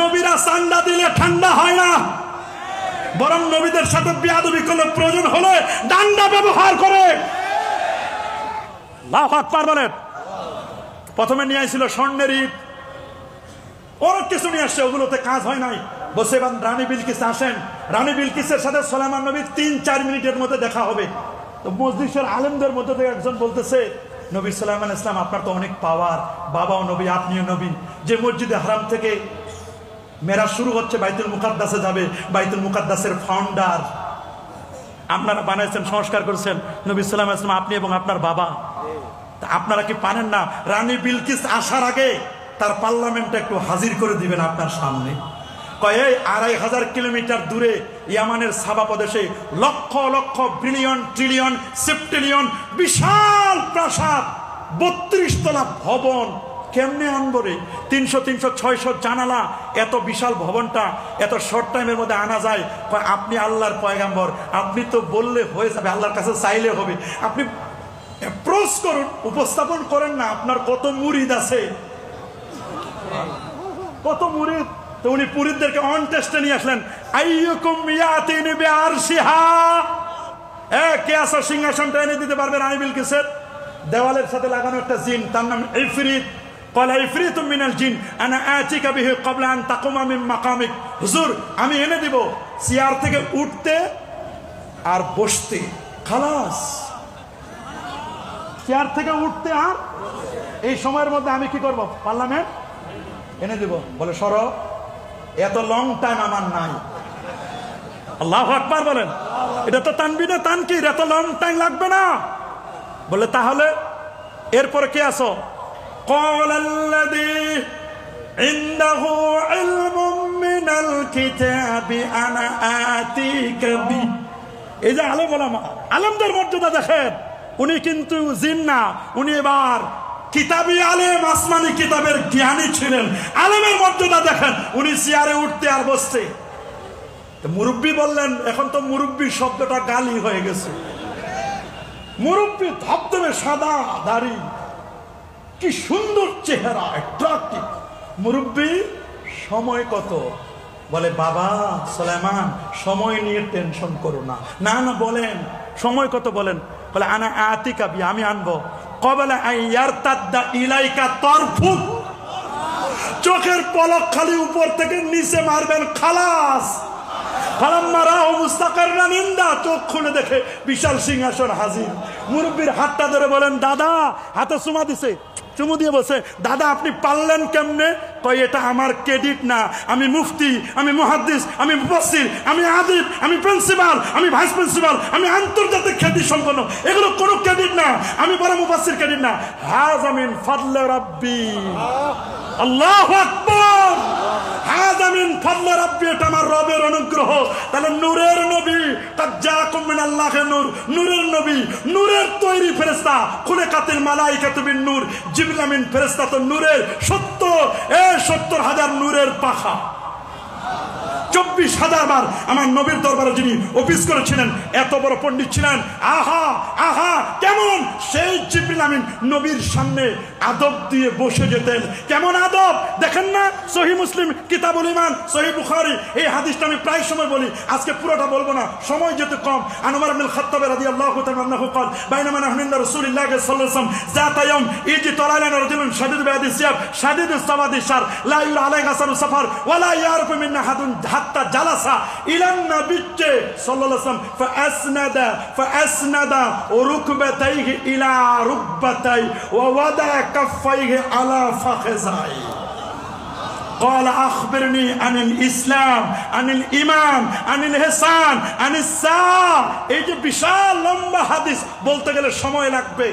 নবীরা চান্দা দিলে ঠান্ডা হয় না, বরং নবীদের সাথে বেয়াদবি করলে প্রয়োজন হলে ডান্ডা ব্যবহার করে। আল্লাহু আকবার বলেন। প্রথমে নিয়ে আসছিল স্বর্ণের ইট, অনেক কিছু নিয়ে আসছে, ওগুলোতে কাজ হয় নাই। বসে রানী বিলকিস আসেন, রানী বিলকিসের সাথে সুলাইমান নবীর 3-4 মিনিটের মধ্যে দেখা হবে। তো মজলিসের আলেমদের মধ্যে থেকে একজন বলতেছে, নবী সুলাইমান ইসলাম আপনার তো অনেক পাওয়ার, বাবাও নবী আপনিও নবী, যে মসজিদে হারাম থেকে মেরাজ শুরু হচ্ছে বাইতুল মুকাদ্দাসে যাবে, বাইতুল মুকাদ্দাসের ফাউন্ডার আপনারা বানাইছেন, সংস্কার করেছেন নবী সুলাইমান ইসলাম আপনি এবং আপনার বাবা। আপনারা কি পারেন না রানী বিলকিস আসার আগে তার পার্লামেন্টে একটু হাজির করে দিবেন আপনার সামনে? কয় 2500 কিলোমিটার দূরে ইয়ামানের সাবা প্রদেশে লক্ষ লক্ষ বিলিয়ন ট্রিলিয়ন সেপ্টিলিয়ন বিশাল প্রাসাদ, 32 তলা ভবন কেমনে আনবো রে? 300, 600 জানালা, এত বিশাল ভবনটা এত শর্ট টাইমের মধ্যে আনা যায়? কয় আপনি আল্লাহর পয়গাম্বর, আপনি তো বললে হয়ে যাবে, আল্লাহর কাছে চাইলে হবে, আপনি অ্যাপ্রোচ করুন, উপস্থাপন করেন না আপনার কত মুরিদ আছে, কত মুরিদ। তো উনি পুরীদেরকে অন টেস্টে নিয়ে আসলেন, আইয়ুকুম ইয়াতিনি বিআরশিহা, কে আসো সিংহাসনটা এনে দিতে পারবে রানী বিলকিসের? দেওয়ালের সাথে লাগানো একটা জিন, তার নাম ইফরিত। ক্বালা ইফরিতুম মিনাল জিন আনা আতিকা বিহি ক্বাবলা আন তাকুমা মিন মাকামিক। হুজুর আমি এনে দিব, চেয়ার থেকে উঠতে আর বসতে, খালাস, চেয়ার থেকে উঠতে আর এই সময়ের মধ্যে আমি কি করব? পার্লামেন্ট এনে দিব। বলে সরো, এত লং টাইম আমার নাই। আল্লাহু আকবার বলেন। এটা তো তানবিনে তানকির, এত লং টাইম লাগবে না। বলে তাহলে এরপরে কে আসো? ক্বালাল্লাযী ইনদাহু ইলমুম মিনাল কিতাবি আনা আতিকা বি। এই যে আলেম ওলামা, আলেমদের মর্যাদা দেখেন, উনি কিন্তু জিন না, উনি এবার কিতাবী আলেম, আসমানি কিতাবের জ্ঞানী ছিলেন। আলেমের মর্যাদা দেখেন, উনি চেয়ারে উঠতে আর বসতে। মুরব্বী বললেন, এখন তো মুরব্বী শব্দটা গালি হয়ে গেছে। মুরব্বী ধবধবে সাদা দাড়ি, কি সুন্দর চেহারা, অ্যাট্রাক্টিভ মুরব্বী। সময় কত? বলে বাবা সুলাইমান সময় নিয়ে টেনশন করো না। না না বলেন সময় কত বলেন? বলে আনা আতিকা বি, আমি আনবো। ক্বাবলা আন ইয়ারতাদ্দা ইলাইকা তারফুক, চোখের পলক খালি উপর থেকে নিচে মারবেন, খালাস। ফালাম্মা রাহু মুস্তাকিররান ইনদা, চোখ খুলে দেখে বিশাল সিংহাসন হাজির। মুরব্বীর হাতটা ধরে বলেন, দাদা, হাতে চুমা দিছে, চুমু দিয়ে বলছে, দাদা আপনি পারলেন কেমনে? কই এটা আমার ক্রেডিট না, আমি মুফতি, আমি মুহাদ্দিস, আমি মুফাসসির, আমি আদিব, আমি প্রিন্সিপাল, আমি ভাইস প্রিন্সিপাল, আমি আন্তর্জাতিক খ্যাতি সম্পন্ন, এগুলো কোনো ক্রেডিট না, আমি বড় মুফাসসির ক্রেডিট না। হাযা মিন ফাদলি রাব্বি। আল্লাহু আকবার। হাযা মিন ফাদলি রাব্বি, এটা আমার রবের অনুগ্রহ। তাহলে নূরের নবী, কাদ জাআকুম মিনাল্লাহি নূর, নূরের নবী, নূরের তৈরি ফেরেশতা, খুলিকাতিল মালাইকাতু বিন নূর, জিবরিল আমিন ফেরেশতা তো নূরের, 70,000 নূরের পাখা। 24,000 বার আমার নবীর দরবারে যিনি অফিস করেছিলেন, এত বড় পণ্ডিত ছিলেন। আহা আহা, কেমন সেই জিবরিল আমিন নবীর সামনে আদব দিয়ে বসে যেতেন। কেমন আদব দেখেন না? সহিহ মুসলিম কিতাবুল ঈমান, সহিহ বুখারী, এই হাদিসটা আমি প্রায় সময় বলি, আজকে পুরোটা বলবো না, সময় যেতে কম। আন উমর ইবনুল খাত্তাব রাদিয়াল্লাহু তাআলা আনহু قال بينما نحن عند رسول الله صلى الله عليه وسلم ذات يوم اجى طلع لنا رجل شديد بياض الثياب شديد سواد الشعر لا يرى عليه اثر السفر ولا يعرف منا احد حتى جلس الى النبي صلى الله عليه وسلم فاسند ركبتيه الى ركبتيه ووضع كفيه على فخذيه قال أخبرني عن الإسلام عن الإيمان عن الإحسان عن الساعة। এই যে বিশাল লম্বা হাদিস বলতে গেলে সময় লাগবে।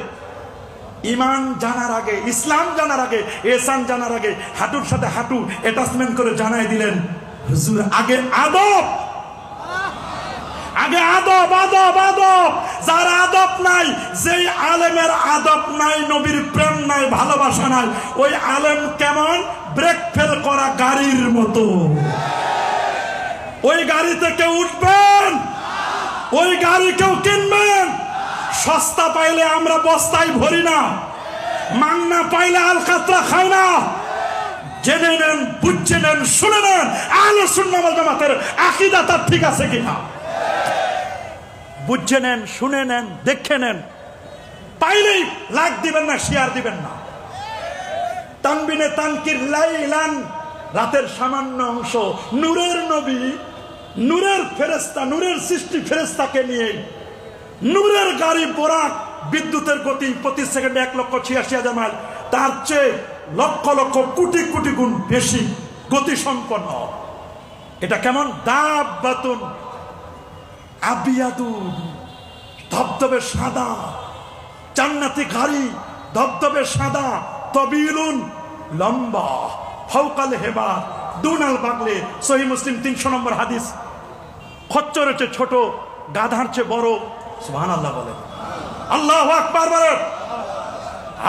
ইমান জানার আগে, ইসলাম জানার আগে, ইহসান জানার আগে হাঁটুর সাথে হাঁটু অ্যাটাচমেন্ট করে জানাই দিলেন হুজুর আগে আদব, আগে আদব আদব আদব। যার আদব নাই, যেই আলেমের আদব নাই, নবীর প্রেম নাই, ভালোবাসা নাই, ওই আলেম কেমন? ব্রেক ফেল করা গাড়ির মতো। ওই গাড়িতে কেউ উঠবেন, ওই গাড়ি কেউ কিনবেন। সস্তা পাইলে আমরা বস্তায় ভরি না, মাংনা পাইলে আলকাতরা খাই না। জেনে নেন, বুঝে নেন, শুনে নেন আহলে সুন্নাহ ওয়াল জামাতের আকীদা তার ঠিক আছে কিনা। বুঝে নেন, শুনে নেন, দেখে নেন। পাইলেই লাইক দিবেন না, শেয়ার দিবেন না। তানবিনে তানকির লাইলান, রাতের সামান্য অংশ, নূরের নবী, নূরের ফেরেশতা, নূরের সৃষ্টি ফেরেশতাকে নিয়ে নূরের গাড়ি বোরাক, বিদ্যুতের গতি প্রতি সেকেন্ডে 1,86,000 মাইল, তার চেয়ে লক্ষ লক্ষ কোটি কোটি গুণ বেশি গতি সম্পন্ন। এটা কেমন? দাব্বাতুন আবিয়াদুন, ধবধবে সাদা, জান্নাতি গাড়ি, ধবধবে সাদা, তবিলুন লম্বা, ফাওকাল হেবা দুনাল বাগলে। সহিহ মুসলিম 300 নম্বর হাদিস। খচ্চরের চেয়ে ছোট, গাধার চেয়ে বড়। সুবহানাল্লাহ বলে, আল্লাহু আকবার বলে।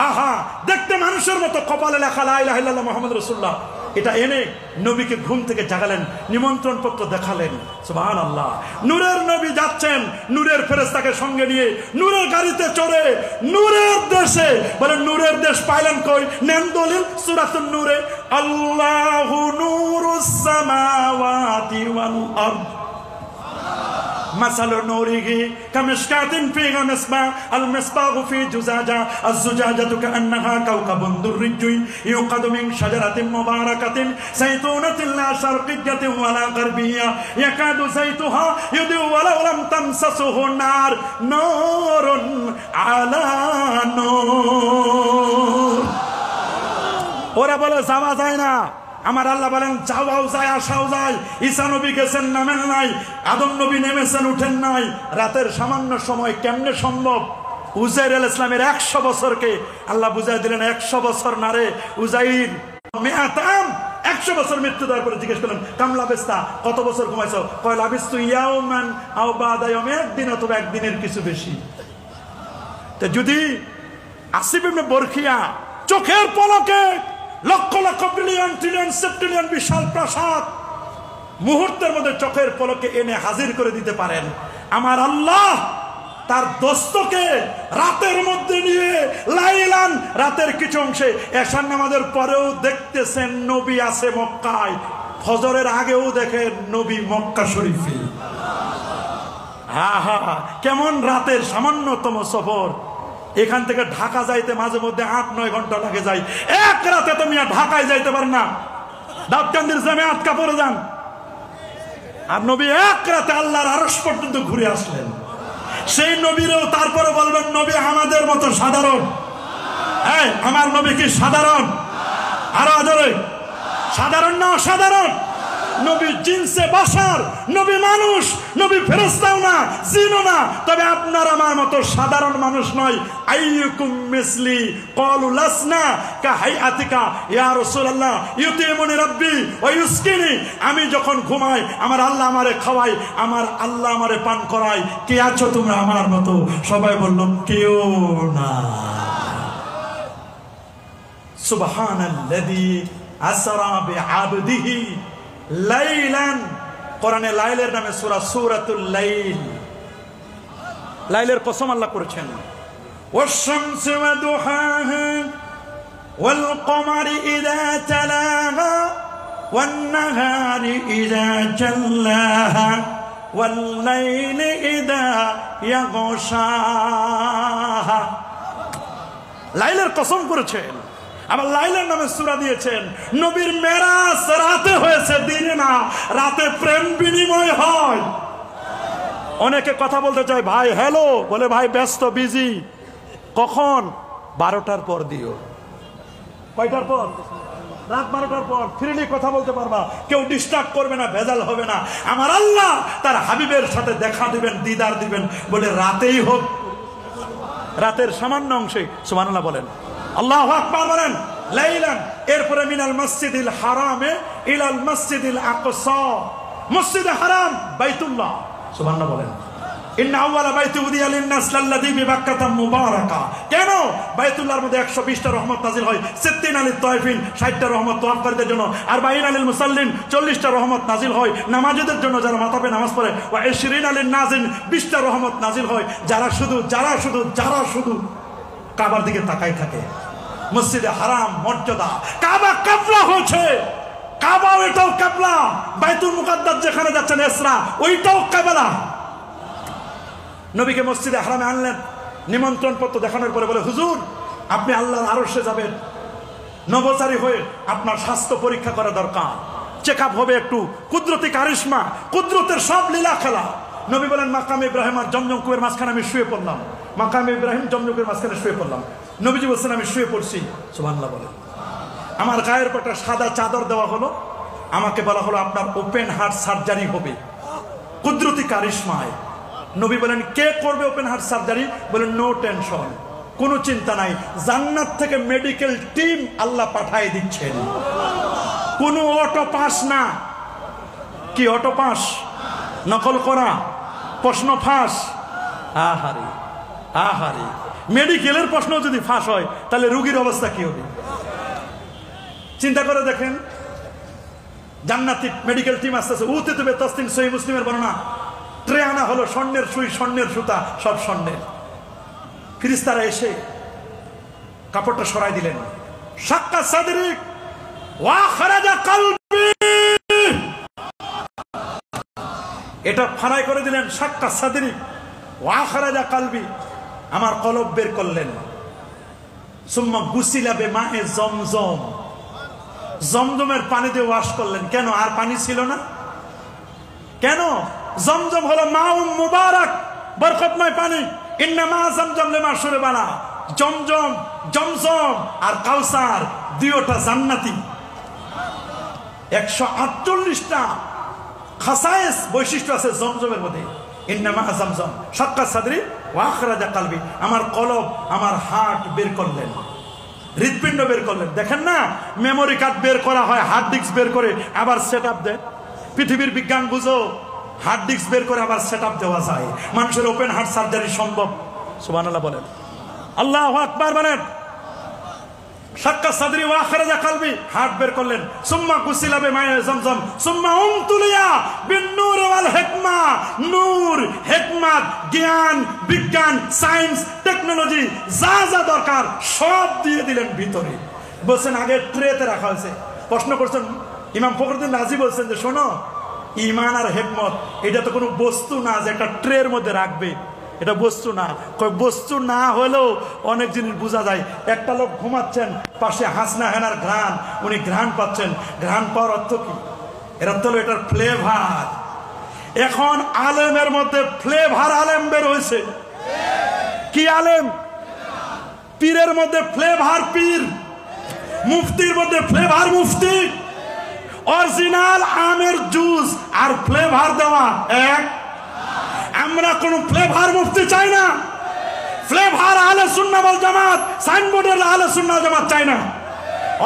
আহা, দেখতে মানুষের মতো, কপালে লেখা লা ইলাহা ইল্লাল্লাহ মুহাম্মাদুর রাসূলুল্লাহ। এটা এনে নবীকে ঘুম থেকে জাগালেন, নিমন্ত্রণ পত্র দেখালেন। সুবহানাল্লাহ। নূরের নবী যাচ্ছেন নূরের ফেরেশতাকে সঙ্গে নিয়ে, নূরের গাড়িতে চড়ে, নূরের দেশে। বলে নূরের দেশ পাইলেন কই? নেন দলিল, সূরাতুন নূরে, আল্লাহু নূরুস সামাওয়াতি ওয়াল আরদ مثل نوره كمشكاة فيها مصباح المصباح في زجاجة الزجاجة كأنها كوكب دري يوقد من شجرة مباركة زيتونة لا شرقية ولا غربية يكاد زيتها يضيء ولو لم تمسسه النار نور على نور। ওরা বলে যাওয়া যায় না, আমার আল্লাহ বলেন যাওয়াও যায়, আসাও যায়। ঈসা নবী গেছেন, নামেন নাই। আদম নবী নেমেছেন, উঠেন নাই। রাতের সামান্য সময় কেমনে সম্ভব? উজাইর আলাইহিস সালামের 100 বছরকে আল্লাহ বুঝাই দিলেন 100 বছর না রে উজাইর, মেয়াতাম 100 বছর মৃত্যু দেওয়ার পরে জিজ্ঞেস করলেন কামলা বেস্তা, কত বছর ঘুমাইছো? কয় লাবিস্তু ইয়াওমান আও বাদা ইয়াওম, একদিন অথবা একদিনের কিছু বেশি। তো যদি আসিফ ইবনে বরখিয়া চোখের পলকে লক্ষ লক্ষ বিলিয়ন ট্রিলিয়ন সেপ্টিলিয়ন বিশাল প্রাসাদ মুহূর্তের মধ্যে চোখের পলকে এনে হাজির করে দিতে পারেন, আমার আল্লাহ তার দোস্তকে রাতের মধ্যে নিয়ে লাইলান, রাতের কিছু অংশে এশার নামাজের পরেও দেখতেছেন নবী আছে মক্কায়, ফজরের আগেও দেখেন নবী মক্কা শরীফে। হা হা, কেমন রাতের সামান্যতম সফর। এখান থেকে ঢাকা যাইতে মাঝে মধ্যে 8-9 ঘন্টা লাগে যায়। এক রাতে তুমি ঢাকায় যাইতে পারেন না, দাউদকান্দির জামে আটকা পড়ে যান। আর নবী এক রাতে আল্লাহর আরশ পর্যন্ত ঘুরে আসলেন। সেই নবীরও তারপরে বলবেন নবী আমাদের মতো সাধারণ। হ্যাঁ, আমার নবী কি সাধারণ? আরো আদরে, সাধারণ না অসাধারণ? নবী জিনসে বাশার, নবী মানুষ, নবী ফেরেশতাও না, জিনও না, তবে আপনার আমার মতো সাধারণ মানুষ নয়। আইয়ুকুম মিসলি ক্বালু লাসনা কাহাইআতিকা ইয়া রাসূলুল্লাহ ইউতিমুনি রাব্বি ওয়া ইউসকিনি। আমি যখন ঘুমাই আমার আল্লাহ আমারে খাওয়ায়, আমার আল্লাহ আমারে পান করায়। কে আছো তোমরা আমার মতো? সবাই বলল কেউ না। সুবহানাল্লাযী আসরা বিআবদিহি লাইলান কোরআনে লাইলের নামে সূরা সূরাতুল লাইল, লাইলের কসম আল্লাহ করেছেন। ওয়াশ-শামসি ওয়া দুহাহা ওয়াল কমারি ইযা তালাহা ওয়ান নাহারি ইযা জাল্লাহা ওয়াল লাইলি ইযা ইয়াগশাহা। লাইলের কসম করেছেন। আবার লাইলের নামে সূরা দিয়েছেন। নবীর মেরাজ রাতে হয়েছে, দিনে না। রাতে প্রেম বিনিময় হয়। অনেকে কথা বলতে চায়, ভাই হ্যালো, বলে ভাই ব্যস্ত, বিজি। কখন? 12টার পর দিও। কয়টার পর? রাত 12টার পর ফ্রিলি কথা বলতে পারবা, কেউ ডিস্টার্ব করবে না, ভেজাল হবে না। আমার আল্লাহ তার হাবিবের সাথে দেখা দিবেন, দিদার দিবেন, বলে রাতেই হোক, রাতের সামান্য অংশে। সুবহানাল্লাহ বলেন, আল্লাহু আকবার বলেন। লাইলান, এরপরে মিনাল মসজিদিল হারামে ইলাল মসজিদিল আকসা। মসজিদে হারাম বাইতুল্লাহ। সুবহানাল্লাহ বলেন। ইন্না আউয়ালা বাইতি উদিয়া লিন-নাস লাল্লাযী বিবাক্কাতা মুবারাকা। কেন? বাইতুল্লাহর মধ্যে 120টা রহমত নাজিল হয়। 60 আলিত তাওয়াফিন, 60টা রহমত তাওয়াফকারীদের জন্য। আর 40 আলিল মুসাল্লিন, 40টা রহমত নাজিল হয় নামাজীদের জন্য, যারা মাথাপে নামাজ পড়ে। ওয়া 20 আলিন নাজিন, 20টা রহমত নাজিল হয় যারা শুধু কাবার দিকে তাকাই থাকে। মসজিদে হারাম মর্যাদা, কাবা কিবলা হচ্ছে। কাবা ওইটাও কিবলা। বাইতুল মুকাদ্দাস যেখানে যাচ্ছেন ইসরা, ওইটাও কিবলা। নবীকে মসজিদে হারামে আনলেন, নিমন্ত্রণ পত্র দেখানোর পরে বলে, হুজুর আপনি আল্লাহর আরশে যাবেন, নবচারী হয়ে আপনার স্বাস্থ্য পরীক্ষা করা দরকার, চেক আপ হবে একটু। কুদরতি কারিশমা, কুদরতের সব লীলা খেলা। নবী বলেন, মাকাম ইব্রাহিম আর জমজম কুয়ের মাঝখানে আমি শুয়ে পড়লাম। মাকাম ইব্রাহিম জমজম কুয়ের মাঝখানে শুয়ে পড়লাম। নবীজি বলছেন, আমি শুয়ে পড়ছি। সুবহানাল্লাহ বলেন। আমার গায়ের উপর একটা সাদা চাদর দেওয়া হলো, আমাকে বলা হলো আপনার ওপেন হার্ট সার্জারি হবে। কুদরতি কারিশমায় নবী বলেন, কে করবে ওপেন হার্ট সার্জারি? বলেন, নো টেনশন, কোনো চিন্তা নাই, জান্নাত থেকে মেডিকেল টিম আল্লাহ পাঠায় দিচ্ছেন। কোনো অটো পাস না। কি অটো পাস? নকল করা, প্রশ্ন ফাঁস। আহারে আহারে, মেডিকেলের প্রশ্ন যদি ফাঁস হয় তাহলে রোগীর অবস্থা কি হবে? চিন্তা করে দেখেন। জান্নাতি মেডিকেল টিম আসতেছে। উতিবে তাসতিন, সহিহ মুসলিমের বর্ণনা। ট্রে আনা হলো, স্বর্ণের সুই, স্বর্ণের সুতা, সব স্বর্ণের। ফেরেশতারা এসে কাপড়টা সরাই দিলেন। শাক্কা সাদরি ওয়া খারাজা কলবি, এটা ফারাই করে দিলেন। শাক্কা সাদরি ওয়া খারাজা কলবি, আমার কলব বের করলেন। সুম্মা গুসিলা বিমায়ে জমজম, জমজমের পানি দিয়ে ওয়াশ করলেন। কেন? আর পানি ছিল না। কেন? জমজম হলো মাউম মুবারক, বরকতময় পানি। ইন্নামা জমজম লিমা শুরিবালা। জমজম, জমজম আর কাউসার দুইটা জান্নাতি। 148টা খাসায়েস, বৈশিষ্ট্য আছে জমজমের মধ্যে। ইন্নামা জমজম শাক্কা সাদরি ওয়া আখরাজা কলবি, আমার কলব, আমার হার্ট বের করলেন, হৃদপিণ্ড বের করলেন। দেখেন না, মেমোরি কার্ড বের করা হয়, হার্ড ডিস্ক বের করে আবার সেট আপ দেয়। পৃথিবীর বিজ্ঞান বুঝো, হার্ড ডিস্ক বের করে আবার সেট আপ দেওয়া যায়। মানুষের ওপেন হার্ট সার্জারি সম্ভব। সুবহানাল্লাহ বলেন, আল্লাহু আকবার বলেন। শাক্কা সাদরি ওয়া আখরাজা কলবি, হার্ট বের করলেন। সুম্মা গুসিলা বিমায়ে জমজম সুম্মা উমতুলিয়া বিন-নূর ওয়াল হিকমা, নূর, হিকমত, জ্ঞান, বিজ্ঞান, সায়েন্স, টেকনোলজি, যা যা দরকার সব দিয়ে দিলেন ভিতরে। বলছেন আগে ট্রেতে রাখা হয়েছে। প্রশ্ন করছেন ইমাম ফখরুদ্দিন রাজি, বলছেন যে শোনো, ঈমান আর হিকমত এটা তো কোনো বস্তু না যে একটা ট্রের মধ্যে রাখবে, এটা বস্তু না। বস্তু না হলেও অনেক জিনিস বোঝা যায়। একটা লোক ঘুমাচ্ছেন, পাশে হাসনা হেনার ঘ্রাণ, উনি ঘ্রাণ পাচ্ছেন। ঘ্রাণ পাওয়ার অর্থ কি? এর অর্থ হলো এটার ফ্লেভার। এখন আলেমের মধ্যে ফ্লেভার আলেম বের হয়েছে। কি আলেম? পীরের মধ্যে ফ্লেভার পীর, মুফতির মধ্যে ফ্লেভার মুফতি। অরিজিনাল আমের জুস আর ফ্লেভার দেওয়া এক। আমরা কোন ফ্লেভার মুফতি চাই না। ফ্লেভার আহলে সুন্নাহ ওয়াল জামাত, সাইনবোর্ডের আহলে সুন্নাহ ওয়াল জামাত চাই না।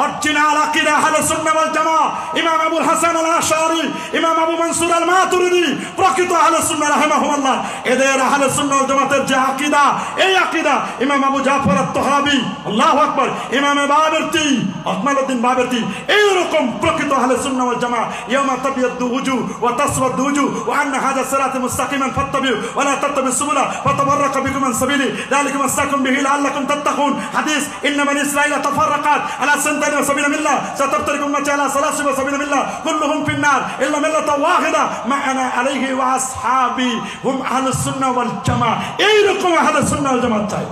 অরিজিনাল আকীদা আহলে সুন্নাহ ওয়াল জামাত, ইমাম আবুল হাসান আল আশআরী, ইমাম আবু মনসুর আল মাতুরিদি, প্রকৃত আহলে সুন্নাহ রাহিমাহুল্লাহ। এদের আহলে সুন্নাহ ওয়াল জামাতের যে আকীদা, এই আকীদা ইমাম আবু জাফর আত-তাহাবী, আল্লাহু আকবার, ইমাম বাবরতি, আকমালউদ্দিন বাবরী এইরকম প্রকৃত আহলে সুন্নাহ ওয়াল জামাআহ ইয়াউমা তাবিয়াদু উজু ওয়া তাসওয়াদু উজু ওয়া আন্না হাযা সিরাতাল মুস্তাকিমান ফাত্তাবিউ ওয়া লা তাত্তাবিস সুবুলা ফাতাফাররাকা বিকুম আন সাবিলি যালিকুম আসাকুম বিহি লাআল্লাকুম তাত্তাকুন। হাদিস ইন্না বানি ইসরাঈলা তাফাররাকাত আলা 72 মিল্লাহ সাতাফতারিকুম মা আলা 73 মিল্লাহ কুল্লুহুম ফিন্নার ইল্লা মিল্লাতা ওয়াহিদা মা আনা আলাইহি ওয়া আসহাবি হুম আহলুস সুন্নাহ ওয়াল জামাআহ। এইরকম আহলুস সুন্নাহ ওয়াল জামাআত চাই।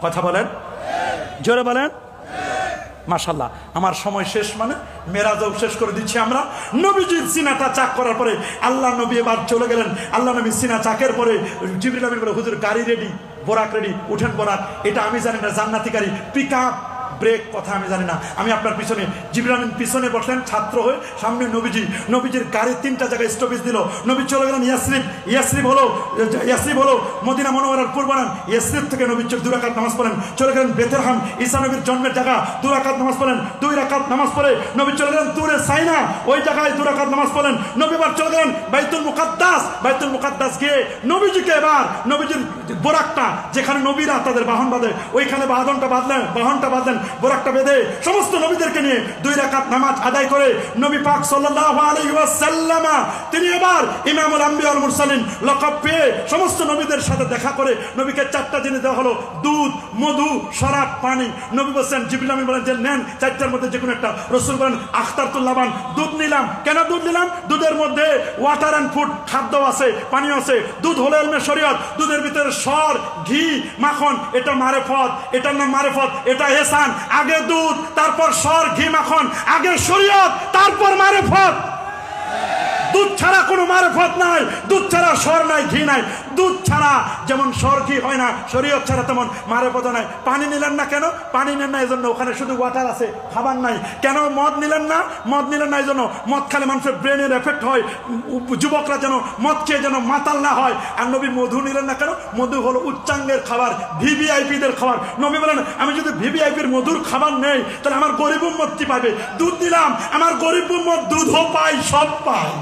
কথা বলেন, জোরে বলেন। মাশাআল্লাহ, আমার সময় শেষ, মানে মেরাজও শেষ করে দিচ্ছি আমরা। নবীজির সিনাটা চাক করার পরে আল্লাহ নবী এবার চলে গেলেন। আল্লাহ নবী সিনা চাকের পরে জিবরিল আমিন বলে, হুজুর গাড়ি রেডি, বোরাক রেডি, উঠেন বোরাক। এটা আমি জানি না, জান্নাতি গাড়ি, পিক আপ, ব্রেক কথা আমি জানি না। আমি আপনার পিছনে, জিবরিল আমিন পিছনে বসলেন ছাত্র হয়ে, সামনে নবীজি। নবীজির গাড়ি 3টা জায়গায় স্টপেজ দিল। নবী চলে গেলেন ইয়াসরিব। ইয়াসরিব হলো মদিনা মুনাওয়ারার পূর্ব নাম। ইয়াসরিব থেকে নবী 2 রাকাত নামাজ পড়েন। চলে গেলেন বেথলেহেম, ঈসা নবীর জন্মের জায়গা, 2 রাকাত নামাজ পড়েন। 2 রাকাত নামাজ পড়ে নবী চলে গেলেন তুরে সাইনা, ওই জায়গায় 2 রাকাত নামাজ পড়েন। নবী এবার চলে গেলেন বাইতুল মুকাদ্দাস। বাইতুল মুকাদ্দাস গিয়ে নবীজিকে এবার নবীজির বোরাকটা, যেখানে নবীরা তাদের বাহন বাঁধে, ওইখানে বাহনটা বাঁধলেন, বোরাকটা বেঁধে সমস্ত নবীদেরকে নিয়ে 2 রাকাত নামাজ আদায় করে নবী পাক সাল্লাল্লাহু আলাইহি ওয়াসাল্লাম তিনি এবার ইমামুল আম্বিয়া ওয়াল মুরসালিন লকব পেয়ে সমস্ত নবীদের সাথে দেখা করে নবীকে 4টা জিনিস দেওয়া হলো, দুধ, মধু, শরাব, পানি। নবী বলেন, জিবরিল আমিন বলেন যে নেন 4টার মধ্যে যে কোনো একটা। রাসূল বলেন আখতারতুল লাবান, দুধ নিলাম। কেন দুধ নিলাম? দুধের মধ্যে ওয়াটার অ্যান্ড ফুড, খাদ্য আছে, পানি আছে। দুধ হলো ইলমে শরীয়ত। দুধের ভিতরে সর, ঘি, মাখন, এটা মারেফত, এটার নাম মারেফত, এটা ইহসান। আগে দুধ, তারপর সর, ঘি, মাখন, আগে শরীয়ত, তারপর মারেফত। দুধ ছাড়া কোনো মারেফত নাই, দুধ ছাড়া সর নাই, ঘি নাই। দুধ ছাড়া যেমন সর ঘি হয় না, শরীয়ত ছাড়া তেমন মারেফত নাই। পানি নিলেন না কেন? পানি নেন না এই জন্য ওখানে শুধু ওয়াটার আছে, খাবার নাই। কেন মদ নিলেন না? মদ নিলেন না এই জন্য মদ খেলে মানুষের ব্রেনের এফেক্ট হয়, যুবকরা যেন মদ খেয়ে যেন মাতাল না হয়। আর নবী মধু নিলেন না কেন? মধু হলো উচ্চাঙ্গের খাবার, ভিভিআইপিদের খাবার। নবী বলেন আমি যদি ভিভিআইপির মধুর খাবার নেই তাহলে আমার গরিব উম্মত কি পাবে? দুধ দিলাম, আমার গরিব উম্মত দুধও পায়, সব পায়।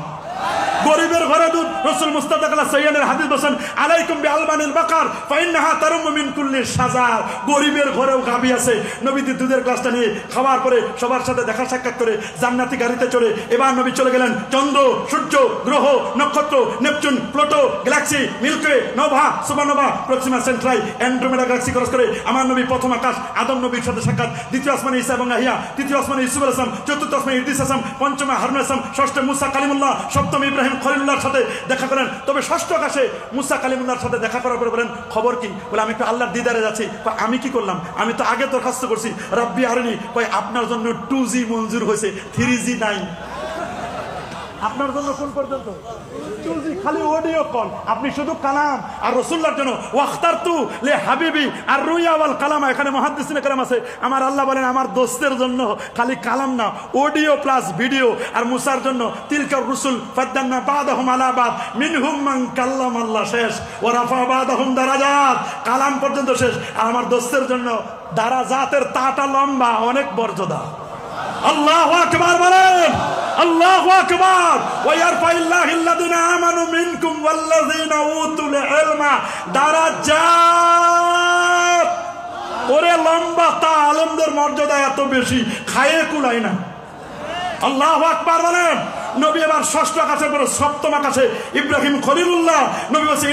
গরিবের ঘরে দুধ। রাসূল মুস্তাদাক আলা সাইয়্যিদের হাদিস বলেন আলাইকুম বিআলবানিল বাকার ফাইন্নাহা তারুম্মু মিন কুল্লি শাজার। গরিবের ঘরেও গাভী আছে। নবীজি দুধের গ্লাসটা নিয়ে খাওয়ার পরে সবার সাথে দেখা সাক্ষাৎ করে জান্নাতি গাড়িতে চড়ে এবার নবী চলে গেলেন চন্দ্র, সূর্য, গ্রহ, নক্ষত্র, Neptune, Pluto, galaxy, milky way, nova, supernova, Proxima Centauri, Andromeda galaxy cross করে আমার নবী প্রথম আকাশ আদম নবীর সাথে সাক্ষাৎ। দ্বিতীয় আসমানে ঈসা এবং ইয়াহইয়া, তৃতীয় আসমানে ইউসুফ আলাইহিস সালাম, চতুর্থ আসমানে ইদ্রিস আলাইহিস সালাম, পঞ্চমে হারুন আলাইহিস সালাম, ষষ্ঠে মুসা কালিমুল্লাহ, সপ্তমে ইব্রাহিম খলিলুল্লাহর সাথে দেখা করেন। তবে ষষ্ঠ আকাশে মুসা কালিমুল্লাহর সাথে দেখা করার পরে বলেন খবর কি? বলে আমি একটু আল্লাহর দিদারে যাচ্ছি। আমি কি করলাম? আমি তো আগে দরখাস্ত করছি রাব্বি আরিনি। কয় আপনার জন্য 2G মঞ্জুর হয়েছে, 3G নাই। আপনার জন্য কোন পর্যন্ত? 2G, খালি অডিও কল। আপনি শুধু কালাম আর রাসূলুল্লাহর জন্য ওয়াখতারতু লি হাবিবি আর রুয়া ওয়াল কালাম। এখানে মুহাদ্দিসিনে কেরাম আছে, আমার আল্লাহ বলেন আমার দোস্তের জন্য খালি কালাম না, অডিও প্লাস ভিডিও। আর মুসার জন্য তিলকার রুসুল ফাদ্দালনা বাদাহুম আলা বাদ মিনহুম মান কাল্লামাল্লাহ শেষ ওয়া রাফা বাদাহুম দারাজাত, কালাম পর্যন্ত শেষ। আর আমার দোস্তের জন্য দারাজাতের তাটা লম্বা, অনেক মর্যাদা। আল্লাহু আকবার বলেন, আল্লাহু আকবার। ওয়া ইয়ারফাইল্লাহুল্লাযিনা আমানু মিনকুম ওয়াল্লাযিনা উতুল ইলমা দারাজাত। ওরে লম্বা তা, আলেমদের মর্যাদা এত বেশি, খায়ে কুলায় না। আল্লাহু আকবার বলেন। নবী এবার ষষ্ঠ আকাশের পরে সপ্তম আকাশে ইব্রাহিম খলিলুল্লাহ। নবী বলেছে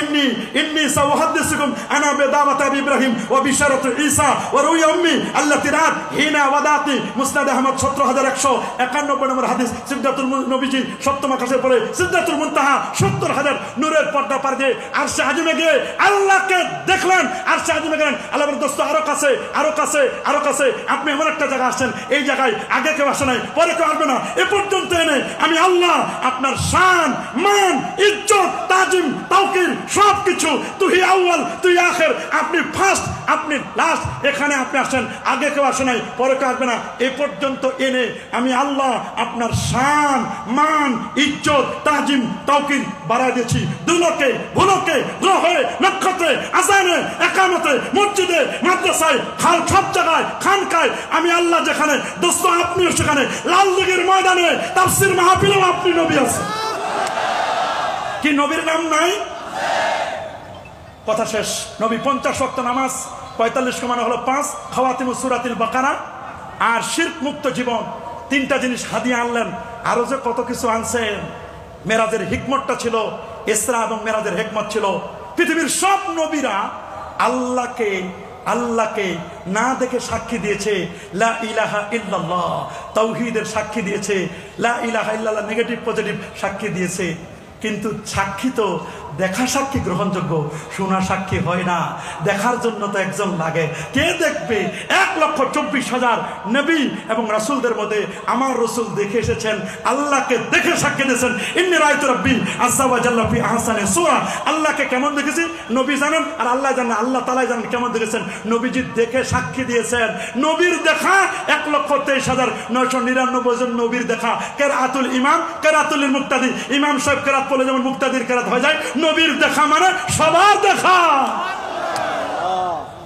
ইন্নী সাউহাদ্দিসুকুম আনা বিদাওয়াত ইব্রাহিম ওয়া বিশারাতু ঈসা ওয়া রুয়া উম্মি আল্লাতী রাত হিনা ওয়াদাতি। মুসনাদ আহমদ 17191 নম্বর হাদিস। সিদরাতুল নবীজি সপ্তম আকাশের পরে সিদরাতুল মুনতাহা 70000 নূরের পর্দা পার দিয়ে আরশে আজিমে গিয়ে আল্লাহকে দেখলেন। আরশে আজিমে গেলেন, আল্লাহ বলেন দোস্ত আরো কাছে, আরো কাছে, আরো কাছে। আপনি এমন একটা জায়গা আসছেন, এই জায়গায় আগে কেউ আসে নাই, পরে কেউ আসবে না, এ পর্যন্ত এনে আমি আল্লাহ আপনার শান, মান, ইজ্জত, তাজিম, তাওকির সবকিছু, তুই আউয়াল তুই আখির, আপনি ফার্স্ট আপনি লাস্ট, এখানে আপনি আসেন, আগে কেউ আসে নাই, পরে কেউ আসবে না, এ পর্যন্ত এনে আমি আল্লাহ আপনার শান, মান, ইজ্জত, তাজিম, তাওকির বাড়ায় দিয়েছি। দুলোকে, ভুলোকে, গ্রহে, নক্ষত্রে, আজানে, একামতে, মসজিদে, মাদ্রাসায়, খাল, সব জায়গায়, খানকায় আমি আল্লাহ যেখানে, দোস্ত আপনিও সেখানে, লাল দিঘির ময়দানে তাফসীর মাহফিলেও আপনি নবী আছেন। কি নবীর নাম নাই? কথা শেষ। নবী 50 ওয়াক্ত নামাজ, 45 কমানো হলো 5, খাওয়াতিমু সূরাতুল বাকারা আর শিরক মুক্ত জীবন, তিনটা জিনিস হাদিয়া আনলেন। আরো যে কত কিছু আনছেন। মেরাজের হিকমতটা ছিল, ইসরা এবং মেরাজের হিকমত ছিল, পৃথিবীর সব নবীরা আল্লাহকে না দেখে সাক্ষী দিয়েছে লা ইলাহা ইল্লাল্লাহ, তাওহীদের সাক্ষী দিয়েছে, লা ইলাহা ইল্লাল্লাহ নেগেটিভ পজিটিভ সাক্ষী দিয়েছে। কিন্তু সাক্ষী তো দেখা সাক্ষী গ্রহণযোগ্য, শোনা সাক্ষী হয় না। দেখার জন্য তো একজন লাগে। কে দেখবে? 1,24,000 নবী এবং রাসূলদের মধ্যে আমার রাসূল দেখে এসেছেন, আল্লাহকে দেখে সাক্ষী দিয়েছেন। ইন্নী রাআইতু রাব্বী আযজা ওয়া জাল্লা ফি আহসানি সূরা। আল্লাহকে কেমন দেখেছি নবী জানেন, আর আল্লাহ জানেন, আল্লাহ তাআলাই জানেন কেমন দেখেছেন। নবীজি দেখে সাক্ষী দিয়েছেন। নবীর দেখা 1,23,999 জন নবীর দেখা। কেরাতুল ইমাম কেরাতুল মুক্তাদি, ইমাম সাহেব কেরাত বলে যেমন মুক্তাদির কেরাত হয়ে যায়, নবীর দেখা মানে সবার দেখা।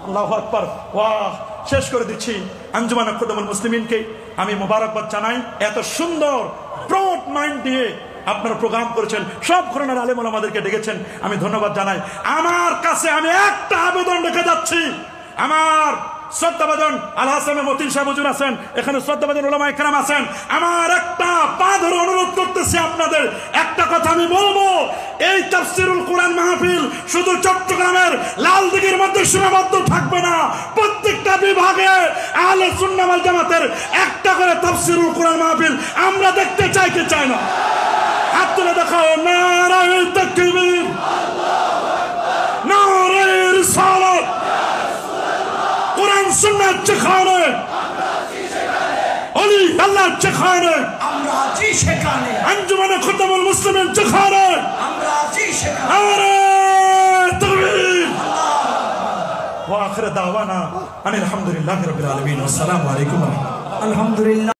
আল্লাহু আকবার। ওয়াহ, শেষ করে দিচ্ছি। আঞ্জুমানে খুদামুল মুসলিমিনকে আমি মোবারকবাদ জানাই। এত সুন্দর ব্রড মাইন্ড দিয়ে আপনারা প্রোগ্রাম করেছেন, সব ঘরানার আলেম ওলামাদেরকে ডেকেছেন, আমি ধন্যবাদ জানাই। আমার কাছে আমি একটা আবেদন রেখে যাচ্ছি। আমার শ্রদ্ধাভাজন আল হাসান মতিন সাহেব হুজুর আছেন, এখানে শ্রদ্ধাভাজন উলামায়ে কেরাম আছেন। আমার একটা পা ধরে অনুরোধ করতেছি আপনাদের, একটা কথা আমি বলবো, এই তাফসীরুল কোরআন মাহফিল শুধু চট্টগ্রামের লালদিঘির মধ্যে সীমাবদ্ধ থাকবে না। প্রত্যেকটা বিভাগে আহলে সুন্নাহ ওয়াল জামাতের একটা করে তাফসীরুল কোরআন মাহফিল আমরা দেখতে চাই, কি চাই না? হাত তুলে দেখাও। নারায়ে তাকবীর, নারায়ে রিসালাত, কোরআন সুন্নাত যেখানে, ওলি আল্লাহ যেখানে, আমরা আছি সেখানে। আঞ্জুমানে খুদামুল মুসলিমিন যেখানে, আমরা আছি সেখানে। নারায়ে তাকবীর। ওয়া আখির দাওয়ানা আনিল হামদুলিল্লাহি রাব্বিল আলামিন। আসসালামু আলাইকুম। আলহামদুলিল্লাহ।